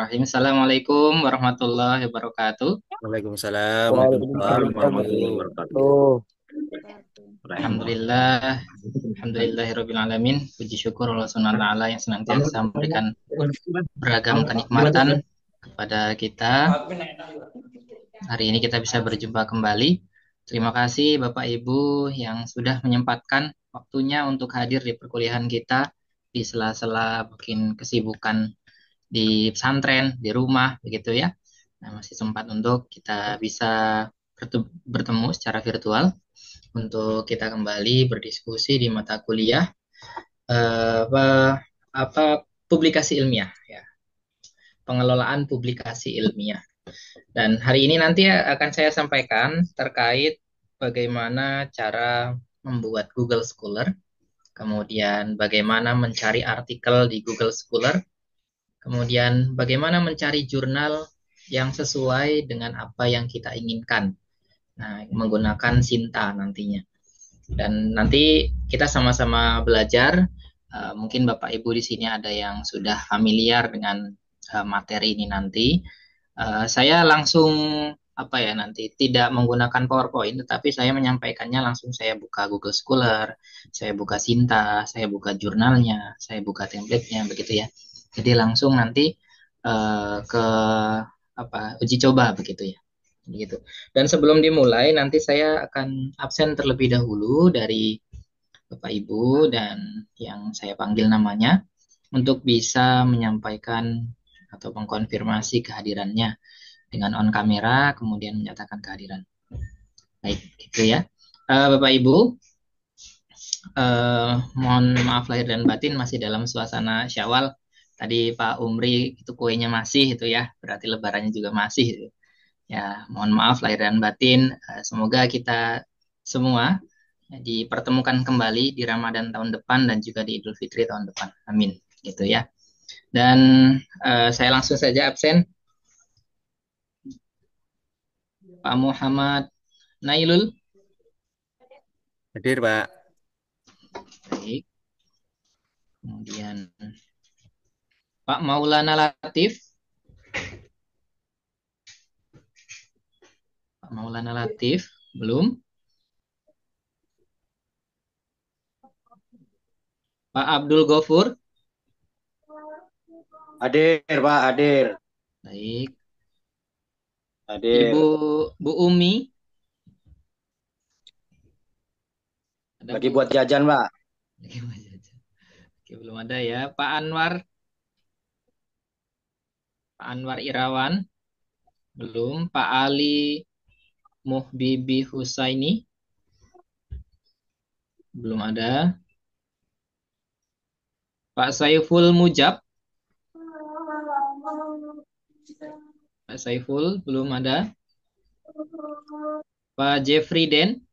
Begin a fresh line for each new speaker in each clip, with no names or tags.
Bismillahirrahmanirrahim. Assalamualaikum warahmatullahi wabarakatuh.
Waalaikumsalam warahmatullahi
Waalaikumsalam
wabarakatuh.
warahmatullahi
Alhamdulillah, alhamdulillahirabbil alamin. Puji syukur Allah Subhanahu wa taala yang senantiasa memberikan beragam kenikmatan kepada kita. Hari ini kita bisa berjumpa kembali. Terima kasih Bapak Ibu yang sudah menyempatkan waktunya untuk hadir di perkuliahan kita di sela-sela mungkin kesibukan di pesantren, di rumah, begitu ya. Nah, masih sempat untuk kita bisa bertemu secara virtual untuk kita kembali berdiskusi di mata kuliah apa publikasi ilmiah ya, pengelolaan publikasi ilmiah. Dan hari ini nanti akan saya sampaikan terkait bagaimana cara membuat Google Scholar, kemudian bagaimana mencari artikel di Google Scholar, kemudian bagaimana mencari jurnal yang sesuai dengan apa yang kita inginkan. Nah, menggunakan Sinta nantinya. Dan nanti kita sama-sama belajar. Mungkin Bapak Ibu di sini ada yang sudah familiar dengan materi ini nanti. Saya langsung apa ya nanti tidak menggunakan PowerPoint, tetapi saya menyampaikannya langsung saya buka Google Scholar, saya buka Sinta, saya buka jurnalnya, saya buka template-nya begitu ya. Jadi langsung nanti ke apa uji coba begitu ya. Begitu. Dan sebelum dimulai nanti saya akan absen terlebih dahulu dari Bapak Ibu dan yang saya panggil namanya untuk bisa menyampaikan atau mengkonfirmasi kehadirannya dengan on kamera kemudian menyatakan kehadiran. Baik, gitu ya. Bapak Ibu, mohon maaf lahir dan batin masih dalam suasana Syawal. Tadi Pak Umri itu kuenya masih itu ya, berarti lebarannya juga masih itu. Ya, mohon maaf lahir dan batin. Semoga kita semua dipertemukan kembali di Ramadan tahun depan dan juga di Idul Fitri tahun depan. Amin. Gitu ya. Dan saya langsung saja absen. Pak Muhammad Nailul.
Hadir, Pak.
Baik. Kemudian Pak Maulana Latif. Pak Maulana Latif. Belum. Pak Abdul Gofur.
Hadir, Pak, hadir.
Baik. Ibu
Hadir.
Bu Umi. Ada
Lagi
Bu.
buat jajan, Pak.
Oke, belum ada ya. Pak Anwar. Pak Anwar Irawan. Belum. Pak Ali Muhbibi Husaini. Belum ada. Pak Saiful Mujab. Pak Saiful belum ada. Pak Jeffrey Den.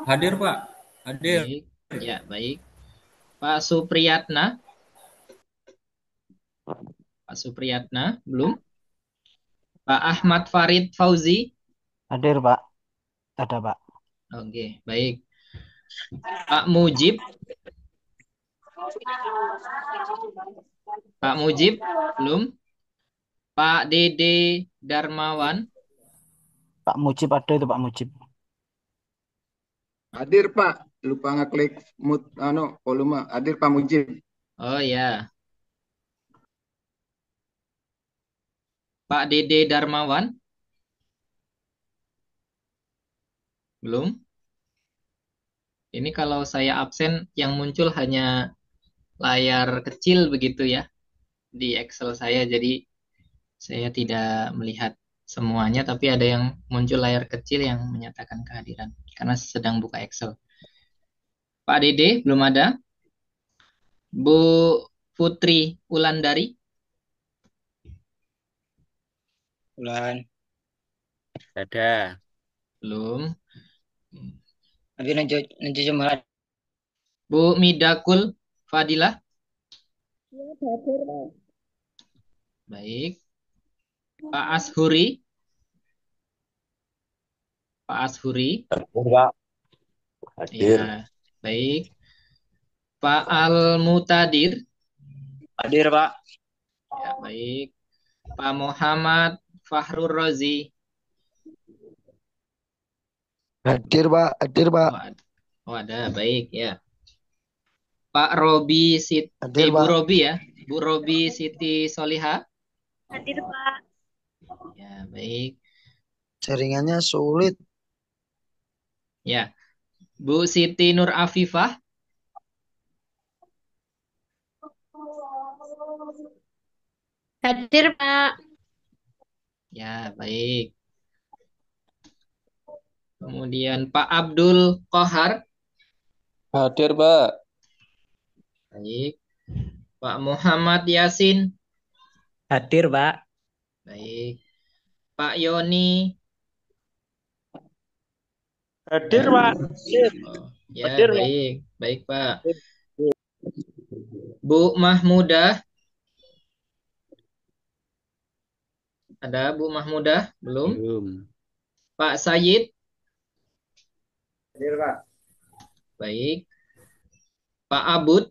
Hadir Pak, hadir.
Baik. Ya, baik. Pak Supriyatna. Pak Supriyatna belum. Pak Ahmad Farid Fauzi.
Hadir, Pak. Ada, Pak.
Oke, baik. Pak Mujib. Pak Mujib belum. Pak Dede Darmawan.
Pak Mujib ada itu, Pak Mujib.
Hadir Pak, lupa ngeklik mute volume. Hadir Pak Mujib.
Oh ya, Pak Dede Darmawan belum. Ini kalau saya absen yang muncul hanya layar kecil begitu ya di Excel saya. Jadi saya tidak melihat semuanya, tapi ada yang muncul layar kecil yang menyatakan kehadiran karena sedang buka Excel. Pak Dede belum ada. Bu Putri Ulandari
Bulan.
Ada.
belum.
Nanti nanti cuma
Bu Midakul Fadilah. Baik. Pak Ashuri. Pak Ashuri.
Hadir, Pak.
Ya,
Hadir.
baik. Pak Al Mutadir.
hadir Pak.
Ya, baik. Pak Muhammad Fahrur Rozi.
Hadir, Pak. Hadir, Pak.
Oh, ada. Baik, ya. Pak Robi
Hadir,
Bu
Pak.
Robi ya. Bu Robi Siti Soliha.
Hadir, Pak.
Ya, baik.
Jaringannya sulit.
Ya. Bu Siti Nur Afifah.
Hadir, Pak.
Ya, baik. Kemudian Pak Abdul Kohar.
Hadir, Pak.
Baik. Pak Muhammad Yasin.
Hadir, Pak.
Baik. Pak Yoni.
Hadir, Pak.
Oh, ya, baik. Baik, Pak. Bu Mahmudah. Ada Bu Mahmudah? Belum?
Belum.
Pak Sayid.
Hadir, Pak.
Baik. Pak Abud.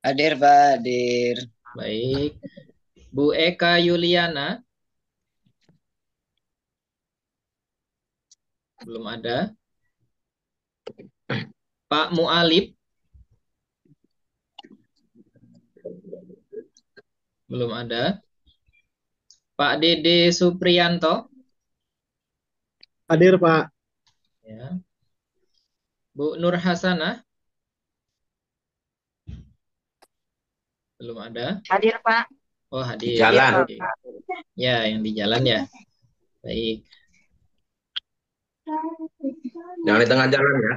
Hadir, Pak. Hadir.
Baik. Bu Eka Yuliana. Belum ada. Pak Mualib. Belum ada. Pak Dede Supriyanto.
Hadir, Pak.
Ya. Bu Nur Hasanah. Belum ada.
Hadir, Pak.
Oh, hadir.
Jalan.
Ya, yang di jalan ya. Baik.
Jangan di tengah jalan ya.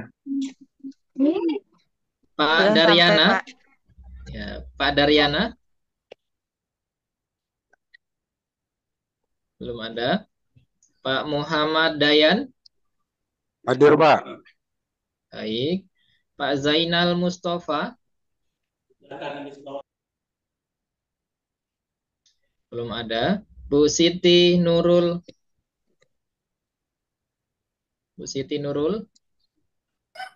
Pak
Belum
Daryana.
sampai, Pak.
Ya, Pak Daryana. Belum ada. Pak Muhammad Dayan.
Hadir, Pak.
Baik. Pak Zainal Mustafa. Belum ada. Bu Siti Nurul. Bu Siti Nurul.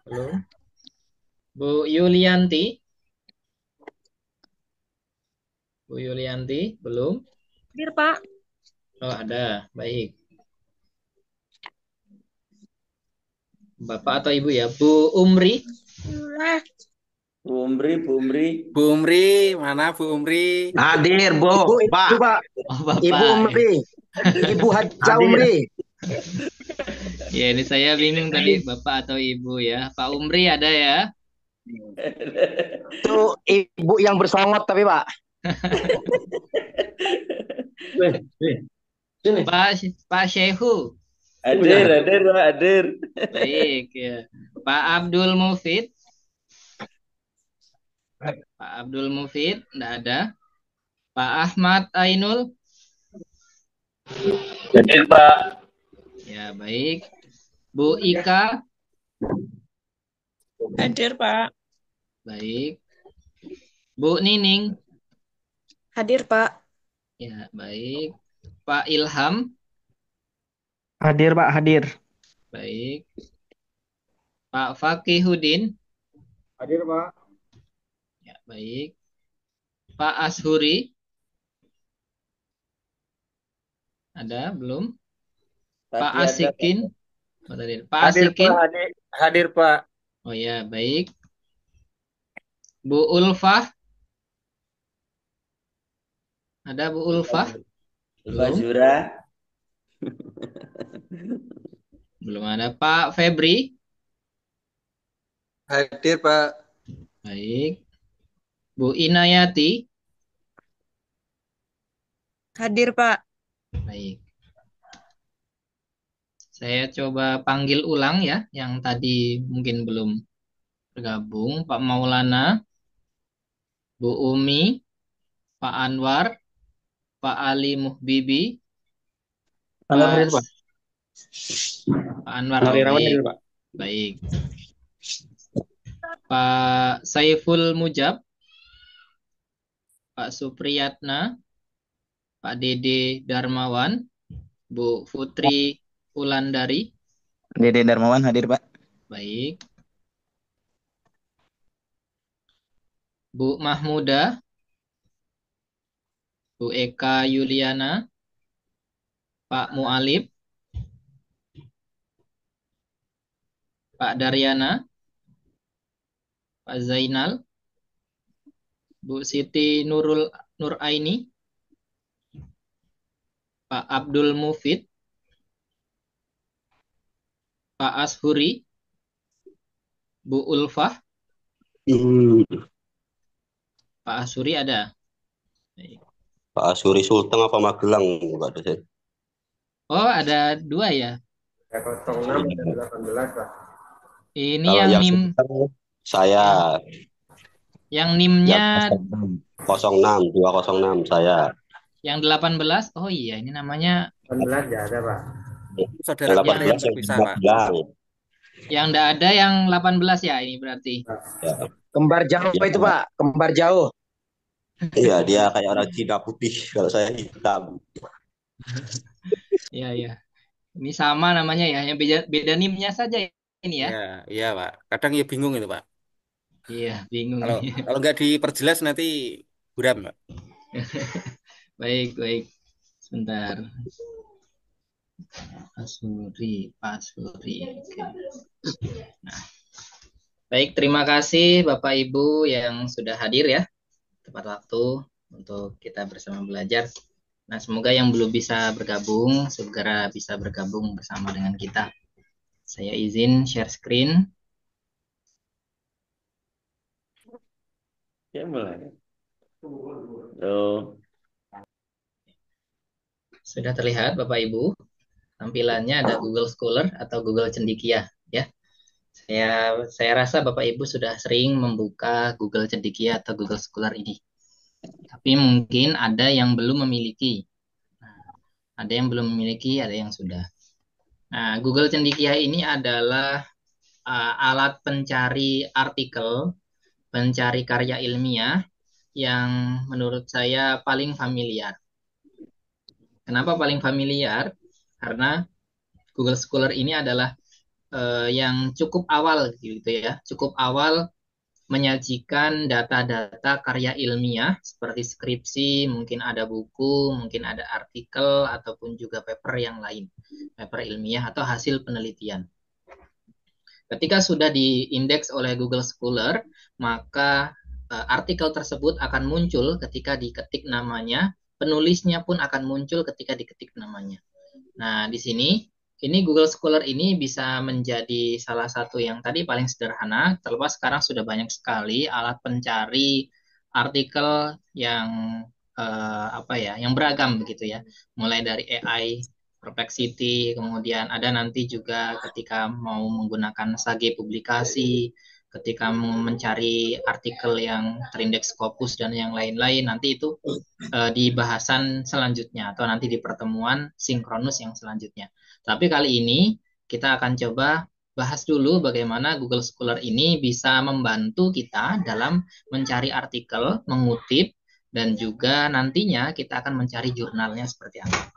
Belum. Bu Yulianti. Bu Yulianti. Belum.
Hadir, Pak.
Oh, ada. Baik. Bapak atau Ibu ya? Bu Umri.
Bu Umri, Bu Umri.
Bu Umri, mana Bu Umri?
Hadir, Bu. Pak.
Pak.
Oh, Bapak.
Ibu Umri. Ibu Haja Umri.
Ya, ini saya bingung tadi Bapak atau Ibu ya. Pak Umri ada ya?
Itu ibu yang bersongot tapi, Pak. Sini.
Pak Syehu.
Hadir, hadir, Pak. Hadir.
Baik ya. Pak Abdul Mufid. Pak Abdul Mufid enggak ada. Pak Ahmad Ainul.
Hadir, Pak.
Ya, baik. Bu Ika.
Hadir, Pak.
Baik. Bu Nining.
Hadir, Pak.
Ya, baik. Pak Ilham.
Hadir, Pak. Hadir.
Baik. Pak Fakihudin.
Hadir, Pak.
Ya, baik. Pak Ashuri. Ada belum? Pak
Tadi ada,
Asikin. Oh, tadi. Pak
Hadir,
Asikin.
Pak. Hadir, hadir, Pak.
Oh ya, baik. Bu Ulfah. Ada Bu Ulfah?
Pak
Belum.
Zura.
Belum ada. Pak Febri.
Hadir, Pak.
Baik. Bu Inayati.
Hadir, Pak.
Baik. Saya coba panggil ulang ya, yang tadi mungkin belum bergabung. Pak Maulana, Bu Umi, Pak Anwar, Pak Ali Muhbibi,
Hadir, Pak.
Pak Anwar.
Hadir,
Oh, baik.
hadir, Pak.
Baik. Pak Saiful Mujab, Pak Supriyatna, Pak Dede Darmawan, Bu Putri Wulandari.
Dede Darmawan hadir, Pak.
Baik. Bu Mahmudah. Bu Eka Yuliana, Pak Mualib, Pak Daryana, Pak Zainal, Bu Siti Nuraini, Pak Abdul Mufid, Pak Ashuri, Bu Ulfah, Pak Ashuri ada.
Pak Asuri Sulteng apa Magelang Pak dosen?
Oh, ada 2 ya.
06 dan 18 Pak.
Ini
Kalau
yang
yang
NIM,
Sulteng saya
yang
yang
NIM-nya
06 206 saya.
yang 18. Oh iya, ini namanya
18 nggak ada Pak.
Saudara
Yang
kita yang
18 yang
terpisah, Pak.
Magelang.
yang enggak ada yang 18 ya ini berarti.
Ya.
Kembar jauh
Ya,
itu Pak, kembar jauh.
iya dia kayak orang Cina putih, kalau saya hitam.
Iya, iya. Ini sama namanya ya, yang beda NIM-nya saja ini ya.
Iya, iya, Pak. Kadang ya bingung itu, Pak.
Iya, bingung.
Kalau nggak diperjelas nanti buram, Pak.
Baik, baik. Sebentar. Pasuri. Oke. Nah, baik, terima kasih Bapak Ibu yang sudah hadir ya, tepat waktu untuk kita bersama belajar. Nah, semoga yang belum bisa bergabung segera bisa bergabung bersama dengan kita. Saya izin share screen.
Ya mulai. Oh.
Sudah terlihat Bapak Ibu? Tampilannya ada Google Scholar atau Google Cendekia ya. Saya rasa Bapak Ibu sudah sering membuka Google Cendekia atau Google Scholar ini. Tapi mungkin ada yang belum memiliki. Ada yang belum memiliki, ada yang sudah. Nah, Google Cendekia ini adalah alat pencari artikel, pencari karya ilmiah yang menurut saya paling familiar. Kenapa paling familiar? Karena Google Scholar ini adalah yang cukup awal gitu ya, cukup awal menyajikan data-data karya ilmiah seperti skripsi, mungkin ada buku, mungkin ada artikel ataupun juga paper yang lain, paper ilmiah atau hasil penelitian. Ketika sudah diindeks oleh Google Scholar, maka artikel tersebut akan muncul ketika diketik namanya, penulisnya pun akan muncul ketika diketik namanya. Nah, di sini ini Google Scholar ini bisa menjadi salah satu yang tadi paling sederhana, terlepas sekarang sudah banyak sekali alat pencari artikel yang yang beragam begitu ya. Mulai dari AI, Perplexity, kemudian ada nanti juga ketika mau menggunakan Sage publikasi, ketika mencari artikel yang terindeks Scopus dan yang lain-lain, nanti itu di bahasan selanjutnya atau nanti di pertemuan sinkronus yang selanjutnya. Tapi kali ini kita akan coba bahas dulu bagaimana Google Scholar ini bisa membantu kita dalam mencari artikel, mengutip, dan juga nantinya kita akan mencari jurnalnya seperti apa.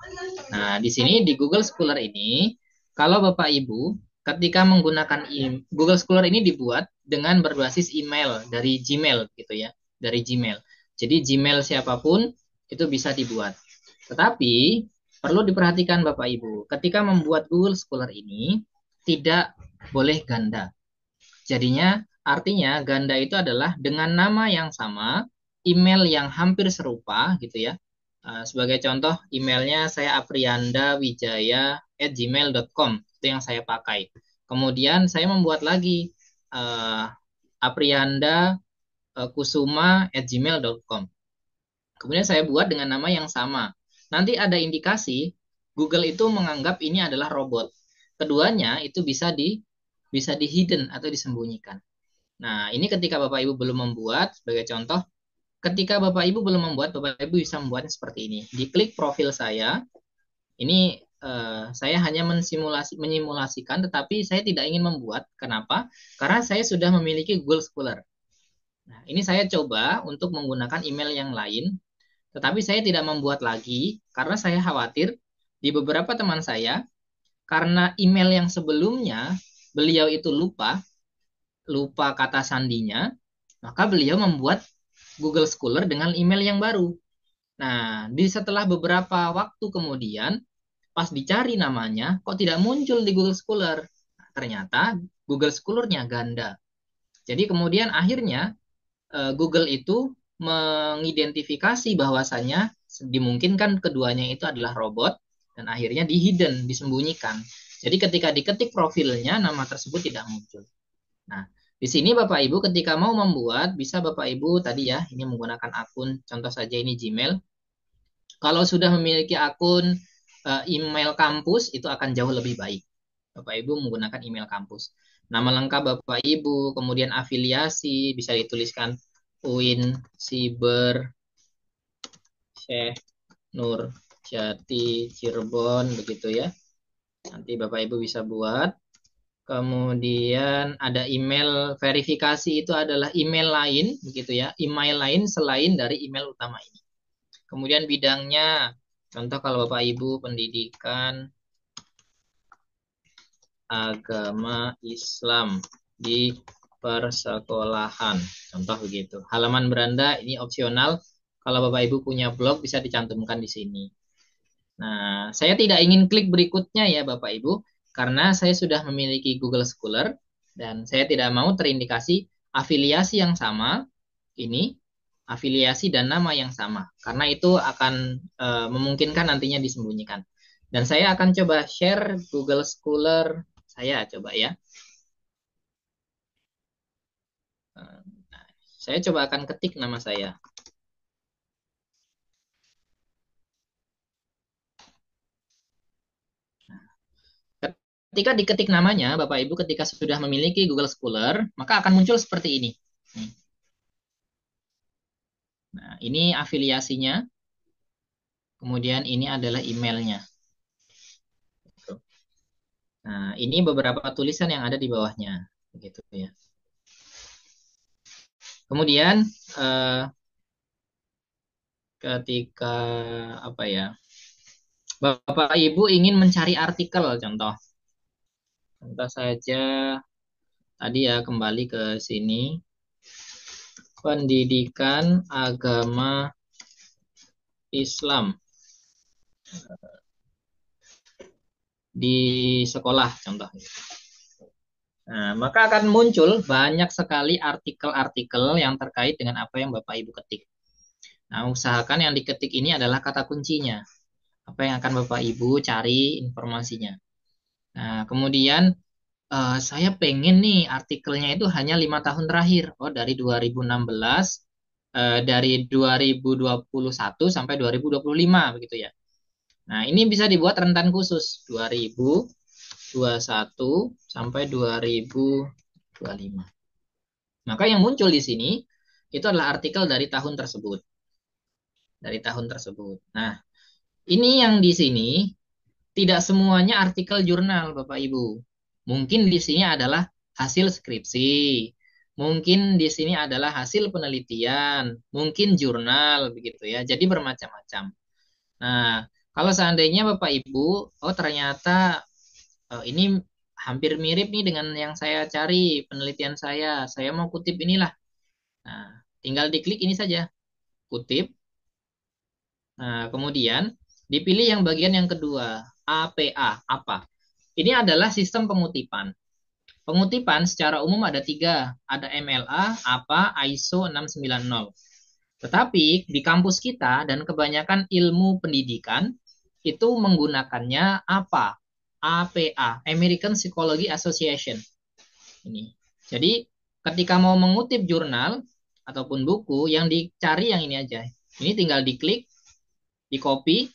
Nah, di sini di Google Scholar ini, kalau Bapak Ibu ketika menggunakan Google Scholar ini dibuat dengan berbasis email dari Gmail gitu ya, dari Gmail. Jadi Gmail siapapun itu bisa dibuat. Tetapi perlu diperhatikan Bapak Ibu, ketika membuat Google Scholar ini tidak boleh ganda. Jadinya artinya ganda itu adalah dengan nama yang sama, email yang hampir serupa gitu ya. Sebagai contoh emailnya saya apriandawijaya@gmail.com, itu yang saya pakai. Kemudian saya membuat lagi apriandakusuma@gmail.com. Kemudian saya buat dengan nama yang sama. Nanti ada indikasi Google itu menganggap ini adalah robot. Keduanya itu bisa di hidden atau disembunyikan. Nah, ini ketika Bapak Ibu belum membuat, sebagai contoh, ketika Bapak Ibu belum membuat, Bapak Ibu bisa membuatnya seperti ini. Diklik profil saya, ini saya hanya menyimulasikan, tetapi saya tidak ingin membuat. Kenapa? Karena saya sudah memiliki Google Scholar. Nah, ini saya coba untuk menggunakan email yang lain, tetapi saya tidak membuat lagi karena saya khawatir di beberapa teman saya, karena email yang sebelumnya beliau itu lupa kata sandinya, maka beliau membuat Google Scholar dengan email yang baru. Nah, setelah beberapa waktu kemudian, pas dicari namanya, kok tidak muncul di Google Scholar. Nah, ternyata Google Scholar-nya ganda. Jadi kemudian akhirnya Google itu mengidentifikasi bahwasannya dimungkinkan keduanya itu adalah robot dan akhirnya di-hidden, disembunyikan. Jadi ketika diketik profilnya, nama tersebut tidak muncul. Nah, di sini Bapak Ibu ketika mau membuat, bisa Bapak Ibu tadi ya, ini menggunakan akun, contoh saja ini Gmail. Kalau sudah memiliki akun email kampus, itu akan jauh lebih baik. Bapak Ibu menggunakan email kampus. Nama lengkap Bapak Ibu, kemudian afiliasi, bisa dituliskan UIN Siber Syekh Nur Jati Cirebon, begitu ya. Nanti Bapak Ibu bisa buat. Kemudian ada email verifikasi, itu adalah email lain, begitu ya. Email lain selain dari email utama ini. Kemudian bidangnya, contoh kalau Bapak Ibu pendidikan agama Islam di persekolahan, contoh begitu. Halaman beranda ini opsional. Kalau Bapak Ibu punya blog bisa dicantumkan di sini. Nah, saya tidak ingin klik berikutnya ya Bapak Ibu, karena saya sudah memiliki Google Scholar dan saya tidak mau terindikasi afiliasi yang sama, ini afiliasi dan nama yang sama, karena itu akan memungkinkan nantinya disembunyikan. Dan saya akan coba share Google Scholar saya, coba ya. Nah, saya coba akan ketik nama saya. Ketika diketik namanya, Bapak Ibu ketika sudah memiliki Google Scholar, maka akan muncul seperti ini. Nah, ini afiliasinya. Kemudian ini adalah emailnya. Nah, ini beberapa tulisan yang ada di bawahnya. Begitu ya. Kemudian ketika apa ya, Bapak Ibu ingin mencari artikel, contoh saja tadi ya, kembali ke sini, pendidikan agama Islam di sekolah, contoh. Nah, maka akan muncul banyak sekali artikel-artikel yang terkait dengan apa yang Bapak Ibu ketik. Nah, usahakan yang diketik ini adalah kata kuncinya. Apa yang akan Bapak Ibu cari informasinya. Nah, kemudian saya pengen nih artikelnya itu hanya 5 tahun terakhir. Oh, dari 2016, dari 2021 sampai 2025, begitu ya. Nah, ini bisa dibuat rentan khusus 2021 sampai 2025. Maka yang muncul di sini itu adalah artikel dari tahun tersebut. Nah, ini yang di sini tidak semuanya artikel jurnal, Bapak Ibu. Mungkin di sini adalah hasil skripsi, mungkin di sini adalah hasil penelitian, mungkin jurnal, begitu ya. Jadi bermacam-macam. Nah, kalau seandainya Bapak Ibu, oh ternyata ini hampir mirip nih dengan yang saya cari, penelitian saya mau kutip inilah. Nah, tinggal diklik ini saja, kutip. Nah, kemudian dipilih yang bagian yang kedua, APA, apa? Ini adalah sistem pengutipan. Pengutipan secara umum ada 3, ada MLA, APA, ISO 690. Tetapi di kampus kita dan kebanyakan ilmu pendidikan itu menggunakannya APA, American Psychology Association. Ini. Jadi ketika mau mengutip jurnal ataupun buku, yang dicari yang ini aja. Ini tinggal diklik, di copy,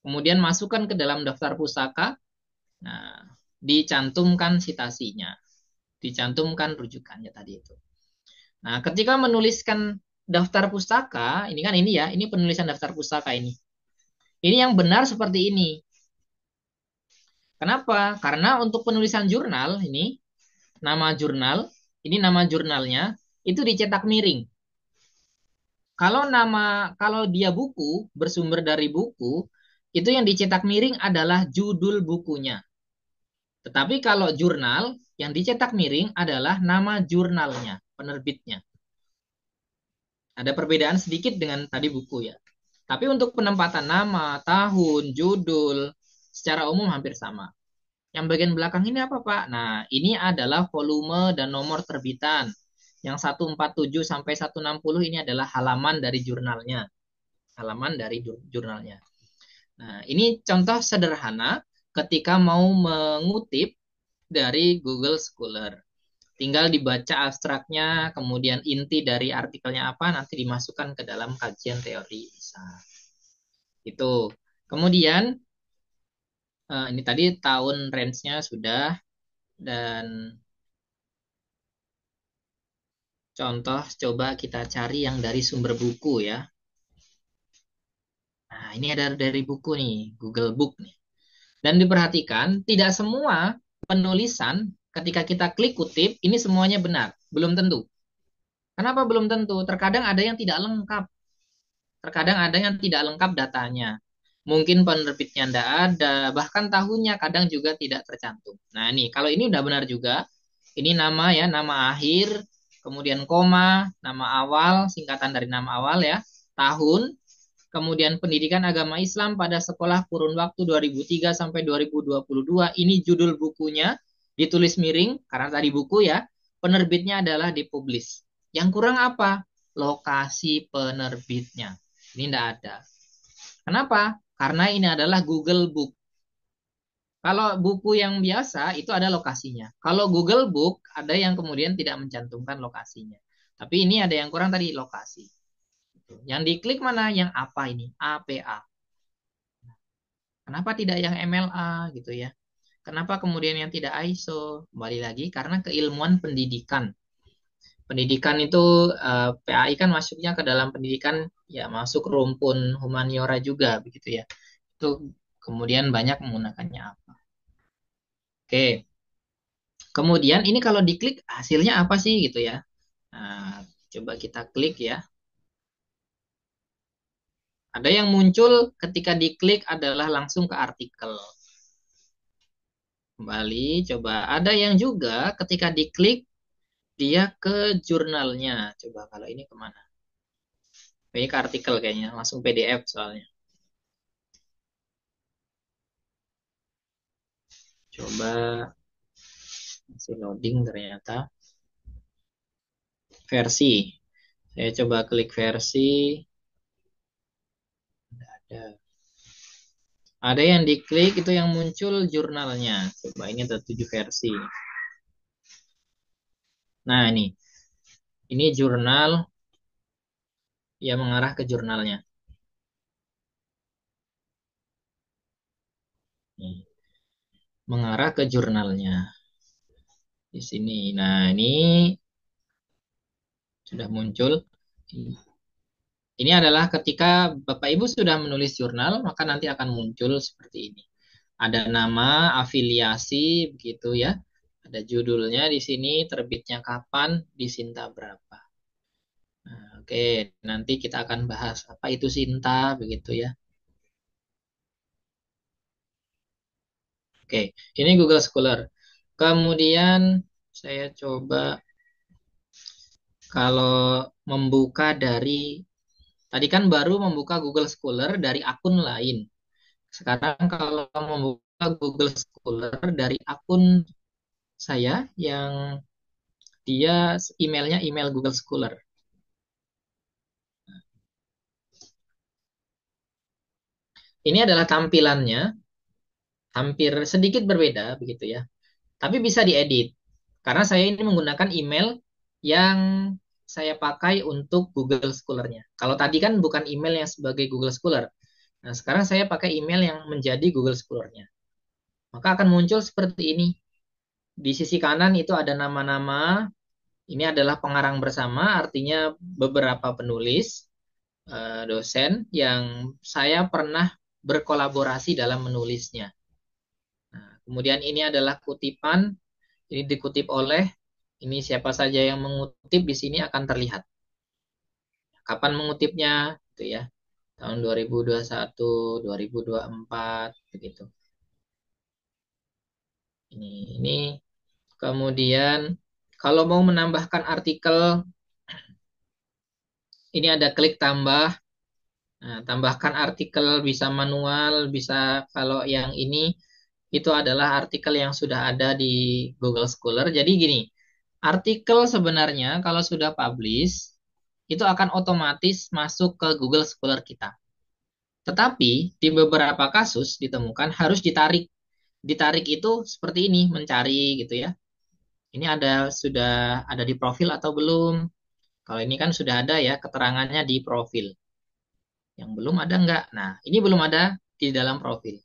kemudian masukkan ke dalam daftar pustaka. Nah, dicantumkan citasinya, dicantumkan rujukannya tadi itu. Nah, ketika menuliskan daftar pustaka, ini kan ini ya, ini penulisan daftar pustaka ini. Ini yang benar seperti ini. Kenapa? Karena untuk penulisan jurnal ini, nama jurnal, ini nama jurnalnya itu dicetak miring. Kalau dia buku, bersumber dari buku, itu yang dicetak miring adalah judul bukunya. Tetapi kalau jurnal, yang dicetak miring adalah nama jurnalnya, penerbitnya. Ada perbedaan sedikit dengan tadi buku ya. Tapi untuk penempatan nama, tahun, judul, secara umum hampir sama. Yang bagian belakang ini apa, Pak? Nah, ini adalah volume dan nomor terbitan. Yang 147 sampai 160 ini adalah halaman dari jurnalnya. Halaman dari jurnalnya. Nah, ini contoh sederhana ketika mau mengutip dari Google Scholar. Tinggal dibaca abstraknya, kemudian inti dari artikelnya apa, nanti dimasukkan ke dalam kajian teori bisa. Itu. Kemudian, ini tadi tahun range-nya sudah, dan contoh coba kita cari yang dari sumber buku ya. Nah, ini ada dari buku nih, Google Book nih. Dan diperhatikan, tidak semua penulisan ketika kita klik kutip, ini semuanya benar. Belum tentu. Kenapa belum tentu? Terkadang ada yang tidak lengkap. Terkadang ada yang tidak lengkap datanya. Mungkin penerbitnya tidak ada, bahkan tahunnya kadang juga tidak tercantum. Nah ini, kalau ini udah benar juga, ini nama ya, nama akhir, kemudian koma, nama awal, singkatan dari nama awal ya, tahun, kemudian pendidikan agama Islam pada sekolah kurun waktu 2003 sampai 2022. Ini judul bukunya, ditulis miring, karena tadi buku ya, penerbitnya adalah dipublish. Yang kurang apa? Lokasi penerbitnya. Ini tidak ada. Kenapa? Karena ini adalah Google Book. Kalau buku yang biasa itu ada lokasinya. Kalau Google Book ada yang kemudian tidak mencantumkan lokasinya. Tapi ini ada yang kurang tadi, lokasi. Yang diklik mana? Yang apa ini? APA. Kenapa tidak yang MLA gitu ya? Kenapa kemudian yang tidak ISO? Kembali lagi karena keilmuan pendidikan. Pendidikan itu PAI kan masuknya ke dalam pendidikan ya, masuk rumpun humaniora juga begitu ya. Itu kemudian banyak menggunakannya apa. Oke. Kemudian ini kalau diklik hasilnya apa sih gitu ya. Nah, coba kita klik ya. Ada yang muncul ketika diklik adalah langsung ke artikel. Kembali, coba. Ada yang juga ketika diklik, dia ke jurnalnya. Coba kalau ini kemana? Ini ke artikel kayaknya, langsung PDF soalnya. Coba, masih loading ternyata. Versi. Saya coba klik versi. Ada yang diklik itu yang muncul jurnalnya. Coba ini ada 7 versi. Nah ini jurnal yang mengarah ke jurnalnya. Nih. Mengarah ke jurnalnya. Di sini. Nah ini sudah muncul. Ini adalah ketika Bapak Ibu sudah menulis jurnal, maka nanti akan muncul seperti ini. Ada nama, afiliasi, begitu ya. Ada judulnya di sini, terbitnya kapan, di Sinta berapa. Nah, oke, nanti kita akan bahas apa itu Sinta, begitu ya. Oke, ini Google Scholar. Kemudian saya coba kalau membuka dari tadi kan baru membuka Google Scholar dari akun lain. Sekarang kalau membuka Google Scholar dari akun saya yang dia emailnya email Google Scholar. Ini adalah tampilannya, hampir sedikit berbeda begitu ya. Tapi bisa diedit. Karena saya ini menggunakan email yang saya pakai untuk Google Scholar-nya. Kalau tadi kan bukan email yang sebagai Google Scholar. Nah, sekarang saya pakai email yang menjadi Google Scholar-nya. Maka akan muncul seperti ini. Di sisi kanan itu ada nama-nama. Ini adalah pengarang bersama, artinya beberapa penulis, dosen yang saya pernah berkolaborasi dalam menulisnya. Nah, kemudian ini adalah kutipan, ini dikutip oleh, ini siapa saja yang mengutip di sini akan terlihat. Kapan mengutipnya, gitu ya. Tahun 2021, 2024, begitu. Ini kemudian kalau mau menambahkan artikel, ini ada klik tambah. Nah, tambahkan artikel bisa manual, bisa kalau yang ini itu adalah artikel yang sudah ada di Google Scholar. Jadi gini, artikel sebenarnya kalau sudah publish itu akan otomatis masuk ke Google Scholar kita. Tetapi di beberapa kasus ditemukan harus ditarik. Ditarik itu seperti ini, mencari gitu ya. Ini sudah ada di profil atau belum? Kalau ini kan sudah ada ya keterangannya di profil. Yang belum ada enggak? Nah, ini belum ada di dalam profil.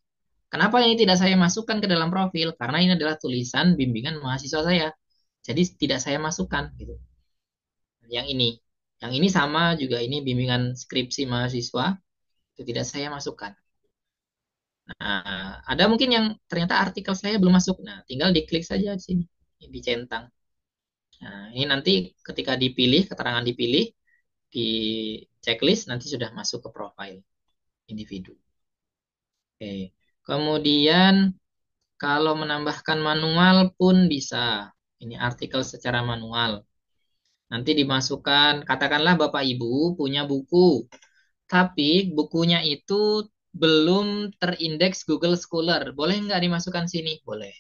Kenapa ini tidak saya masukkan ke dalam profil? Karena ini adalah tulisan bimbingan mahasiswa saya. Jadi tidak saya masukkan gitu. Yang ini. Yang ini sama juga ini bimbingan skripsi mahasiswa itu tidak saya masukkan. Nah, ada mungkin yang ternyata artikel saya belum masuk. Nah, tinggal diklik saja di sini, dicentang. Nah, ini nanti ketika dipilih, keterangan dipilih, di checklist nanti sudah masuk ke profil individu. Oke. Kemudian kalau menambahkan manual pun bisa. Ini artikel secara manual. Nanti dimasukkan, katakanlah Bapak Ibu punya buku, tapi bukunya itu belum terindeks Google Scholar. Boleh nggak dimasukkan sini? Boleh.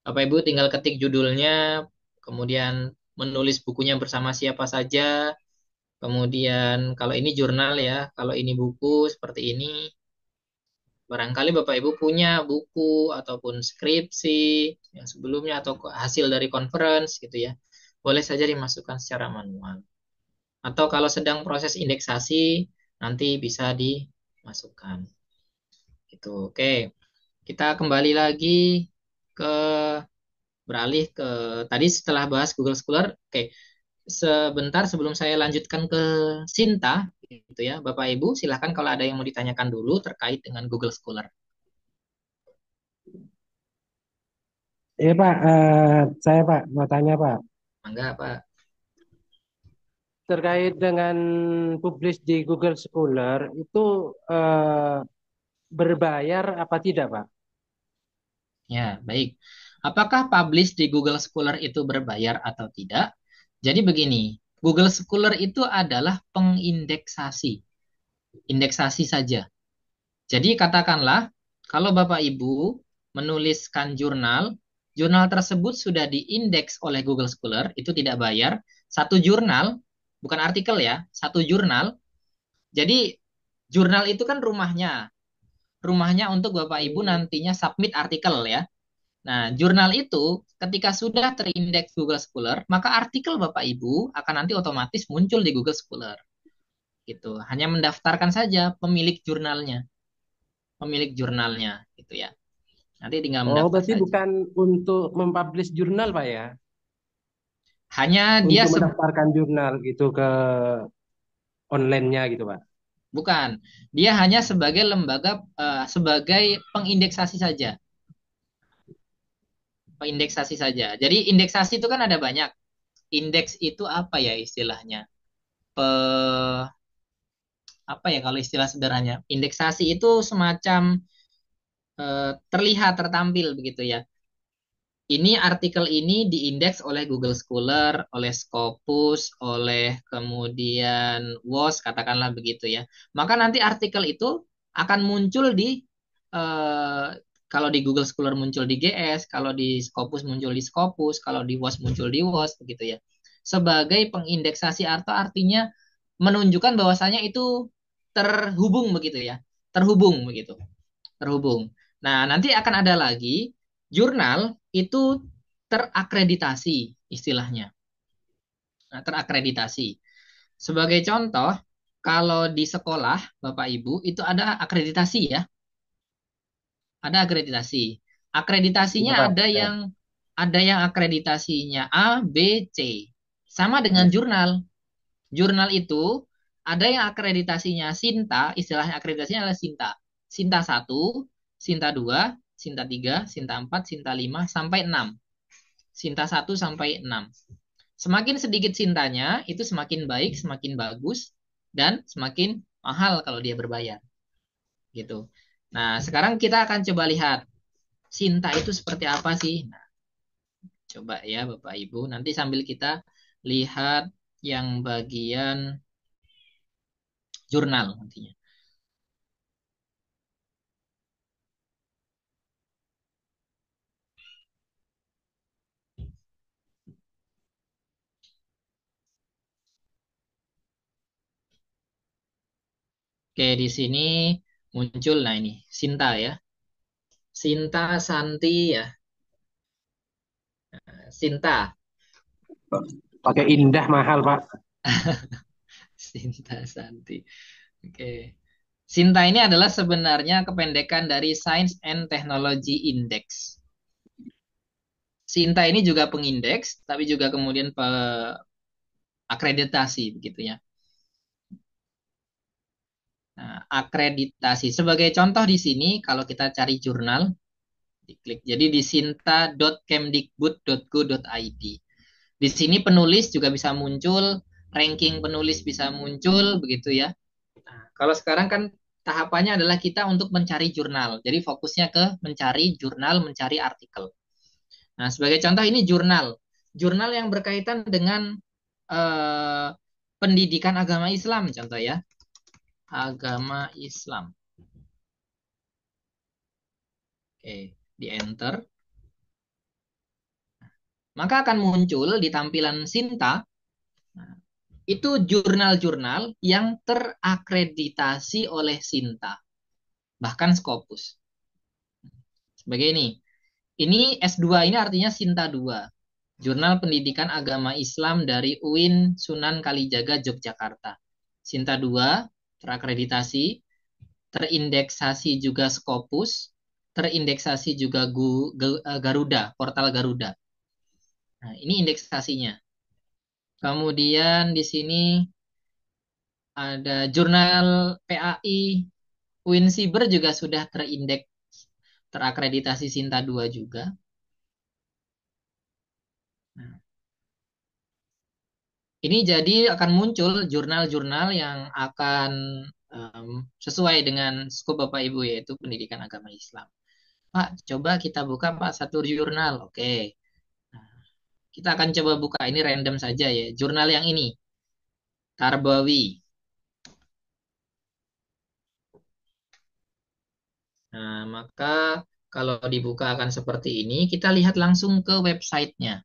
Bapak Ibu tinggal ketik judulnya, kemudian menulis bukunya bersama siapa saja, kemudian kalau ini jurnal ya, kalau ini buku seperti ini. Barangkali Bapak Ibu punya buku ataupun skripsi yang sebelumnya atau hasil dari conference gitu ya. Boleh saja dimasukkan secara manual. Atau kalau sedang proses indeksasi nanti bisa dimasukkan. Gitu. Oke. Kita kembali lagi ke beralih ke tadi setelah bahas Google Scholar. Oke. Sebentar sebelum saya lanjutkan ke Sinta gitu ya. Bapak Ibu silahkan kalau ada yang mau ditanyakan dulu terkait dengan Google Scholar.
Iya Pak, saya Pak mau tanya Pak
Mangga Pak.
terkait dengan publish di Google Scholar itu berbayar apa tidak Pak?
Ya, baik. Apakah publish di Google Scholar itu berbayar atau tidak? Jadi begini, Google Scholar itu adalah pengindeksasi. Indeksasi saja. Jadi katakanlah, kalau Bapak Ibu menuliskan jurnal, jurnal tersebut sudah diindeks oleh Google Scholar, itu tidak bayar. Satu jurnal, bukan artikel ya, satu jurnal. Jadi jurnal itu kan rumahnya. Rumahnya untuk Bapak Ibu nantinya submit artikel ya. Nah, jurnal itu ketika sudah terindeks Google Scholar, maka artikel Bapak Ibu akan nanti otomatis muncul di Google Scholar. Gitu. Hanya mendaftarkan saja pemilik jurnalnya. Pemilik jurnalnya gitu ya. Nanti tinggal
Oh,
mendaftar
berarti
saja.
bukan untuk mempublish jurnal Pak ya?
Hanya dia
Untuk mendaftarkan jurnal gitu ke online-nya gitu Pak.
bukan. Dia hanya sebagai lembaga sebagai pengindeksasi saja. Pengindeksasi saja. Jadi indeksasi itu kan ada banyak. Indeks itu apa ya istilahnya? Pe, apa ya kalau istilah sederhananya? Indeksasi itu semacam terlihat tertampil begitu ya. Ini artikel ini diindeks oleh Google Scholar, oleh Scopus, oleh kemudian WOS, katakanlah begitu ya. Maka nanti artikel itu akan muncul di eh, kalau di Google Scholar muncul di GS, kalau di Scopus muncul di Scopus, kalau di WOS muncul di WOS begitu ya. Sebagai pengindeksasi atau artinya menunjukkan bahwasanya itu terhubung begitu ya. Terhubung begitu. Terhubung. Nah, nanti akan ada lagi jurnal itu terakreditasi istilahnya. Nah, terakreditasi. Sebagai contoh, kalau di sekolah Bapak Ibu itu ada akreditasi ya. Ada akreditasi. Akreditasinya
Iya, Pak.
ada yang akreditasinya A, B, C. Sama dengan jurnal. Jurnal itu ada yang akreditasinya Sinta, istilahnya akreditasinya adalah Sinta. Sinta 1, Sinta 2, Sinta 3, Sinta 4, Sinta 5, sampai 6. Sinta 1 sampai 6. Semakin sedikit Sintanya, itu semakin baik, semakin bagus, dan semakin mahal kalau dia berbayar. Gitu. Nah, sekarang kita akan coba lihat Sinta itu seperti apa sih? Nah, coba ya Bapak Ibu, nanti sambil kita lihat yang bagian jurnal nantinya. Oke, di sini muncul, nah ini, Sinta ya. Sinta Santi ya. Sinta.
Pakai indah mahal, Pak.
Sinta Santi. Oke. Sinta ini adalah sebenarnya kependekan dari Science and Technology Index. Sinta ini juga pengindeks, tapi juga kemudian akreditasi begitu ya. Nah, akreditasi sebagai contoh di sini kalau kita cari jurnal, diklik. Jadi di sinta.kemdikbud.go.id. Di sini penulis juga bisa muncul, ranking penulis bisa muncul begitu ya. Nah, kalau sekarang kan tahapannya adalah kita untuk mencari jurnal. Jadi fokusnya ke mencari jurnal, mencari artikel. Nah, sebagai contoh ini jurnal. Jurnal yang berkaitan dengan pendidikan agama Islam contoh ya. Agama Islam. Oke, di enter. Maka akan muncul di tampilan Sinta itu jurnal-jurnal yang terakreditasi oleh Sinta. Bahkan Scopus. Sebagai ini. Ini S2 ini artinya Sinta 2. Jurnal Pendidikan Agama Islam dari UIN Sunan Kalijaga Yogyakarta. Sinta 2 terakreditasi, terindeksasi juga Scopus, terindeksasi juga Garuda, portal Garuda. Nah, ini indeksasinya. Kemudian di sini ada jurnal PAI, UIN Siber juga sudah terindeks, terakreditasi Sinta 2 juga. Nah, ini jadi akan muncul jurnal-jurnal yang akan sesuai dengan skop Bapak Ibu yaitu pendidikan agama Islam. Pak, coba kita buka Pak satu jurnal. Oke. Nah, kita akan coba buka ini random saja ya. Jurnal yang ini. Tarbawi. Nah, maka kalau dibuka akan seperti ini, kita lihat langsung ke websitenya.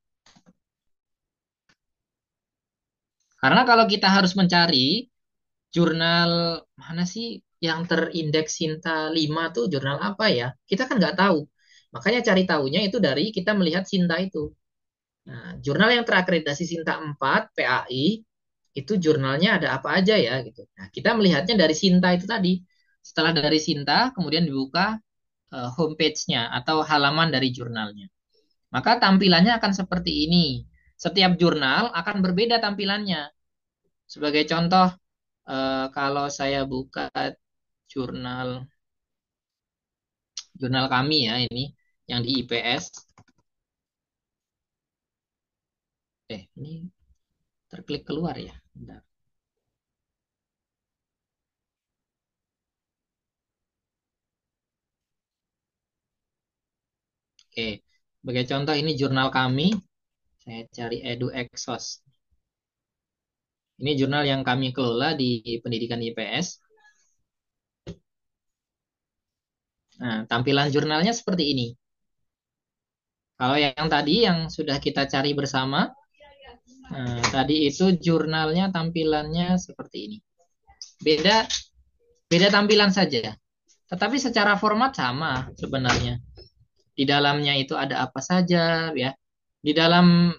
Karena kalau kita harus mencari jurnal mana sih yang terindeks Sinta 5 tuh jurnal apa ya? Kita kan nggak tahu. Makanya cari tahunya itu dari kita melihat Sinta itu. Nah, jurnal yang terakreditasi Sinta 4, PAI, itu jurnalnya ada apa aja ya gitu. Nah, kita melihatnya dari Sinta itu tadi. Setelah dari Sinta, kemudian dibuka homepage-nya atau halaman dari jurnalnya. Maka tampilannya akan seperti ini. Setiap jurnal akan berbeda tampilannya. Sebagai contoh, kalau saya buka jurnal kami ya ini, yang di IPS. Ini terklik keluar ya. Bentar. Oke, sebagai contoh ini jurnal kami. Saya cari EduExos. Ini jurnal yang kami kelola di pendidikan IPS. Nah, tampilan jurnalnya seperti ini. Kalau yang tadi yang sudah kita cari bersama, nah, tadi itu jurnalnya tampilannya seperti ini. Beda tampilan saja. Tetapi secara format sama sebenarnya. Di dalamnya itu ada apa saja ya. Di dalam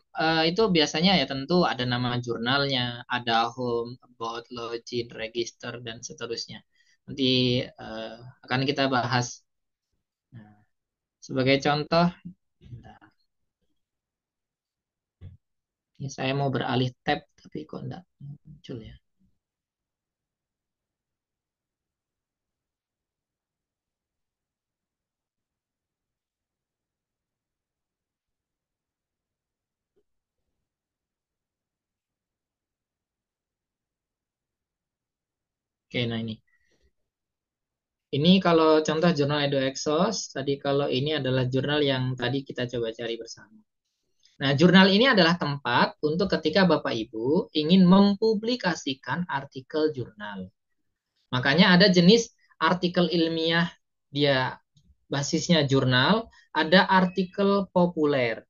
itu biasanya ya tentu ada nama jurnalnya, ada home, about, login, register, dan seterusnya. Nanti akan kita bahas. Nah, sebagai contoh, ini saya mau beralih tab, tapi kok enggak muncul ya. Oke, nah ini. Ini kalau contoh jurnal EduExos, tadi kalau ini adalah jurnal yang tadi kita coba cari bersama. Nah, jurnal ini adalah tempat untuk ketika Bapak Ibu ingin mempublikasikan artikel jurnal. Makanya ada jenis artikel ilmiah, dia basisnya jurnal, ada artikel populer.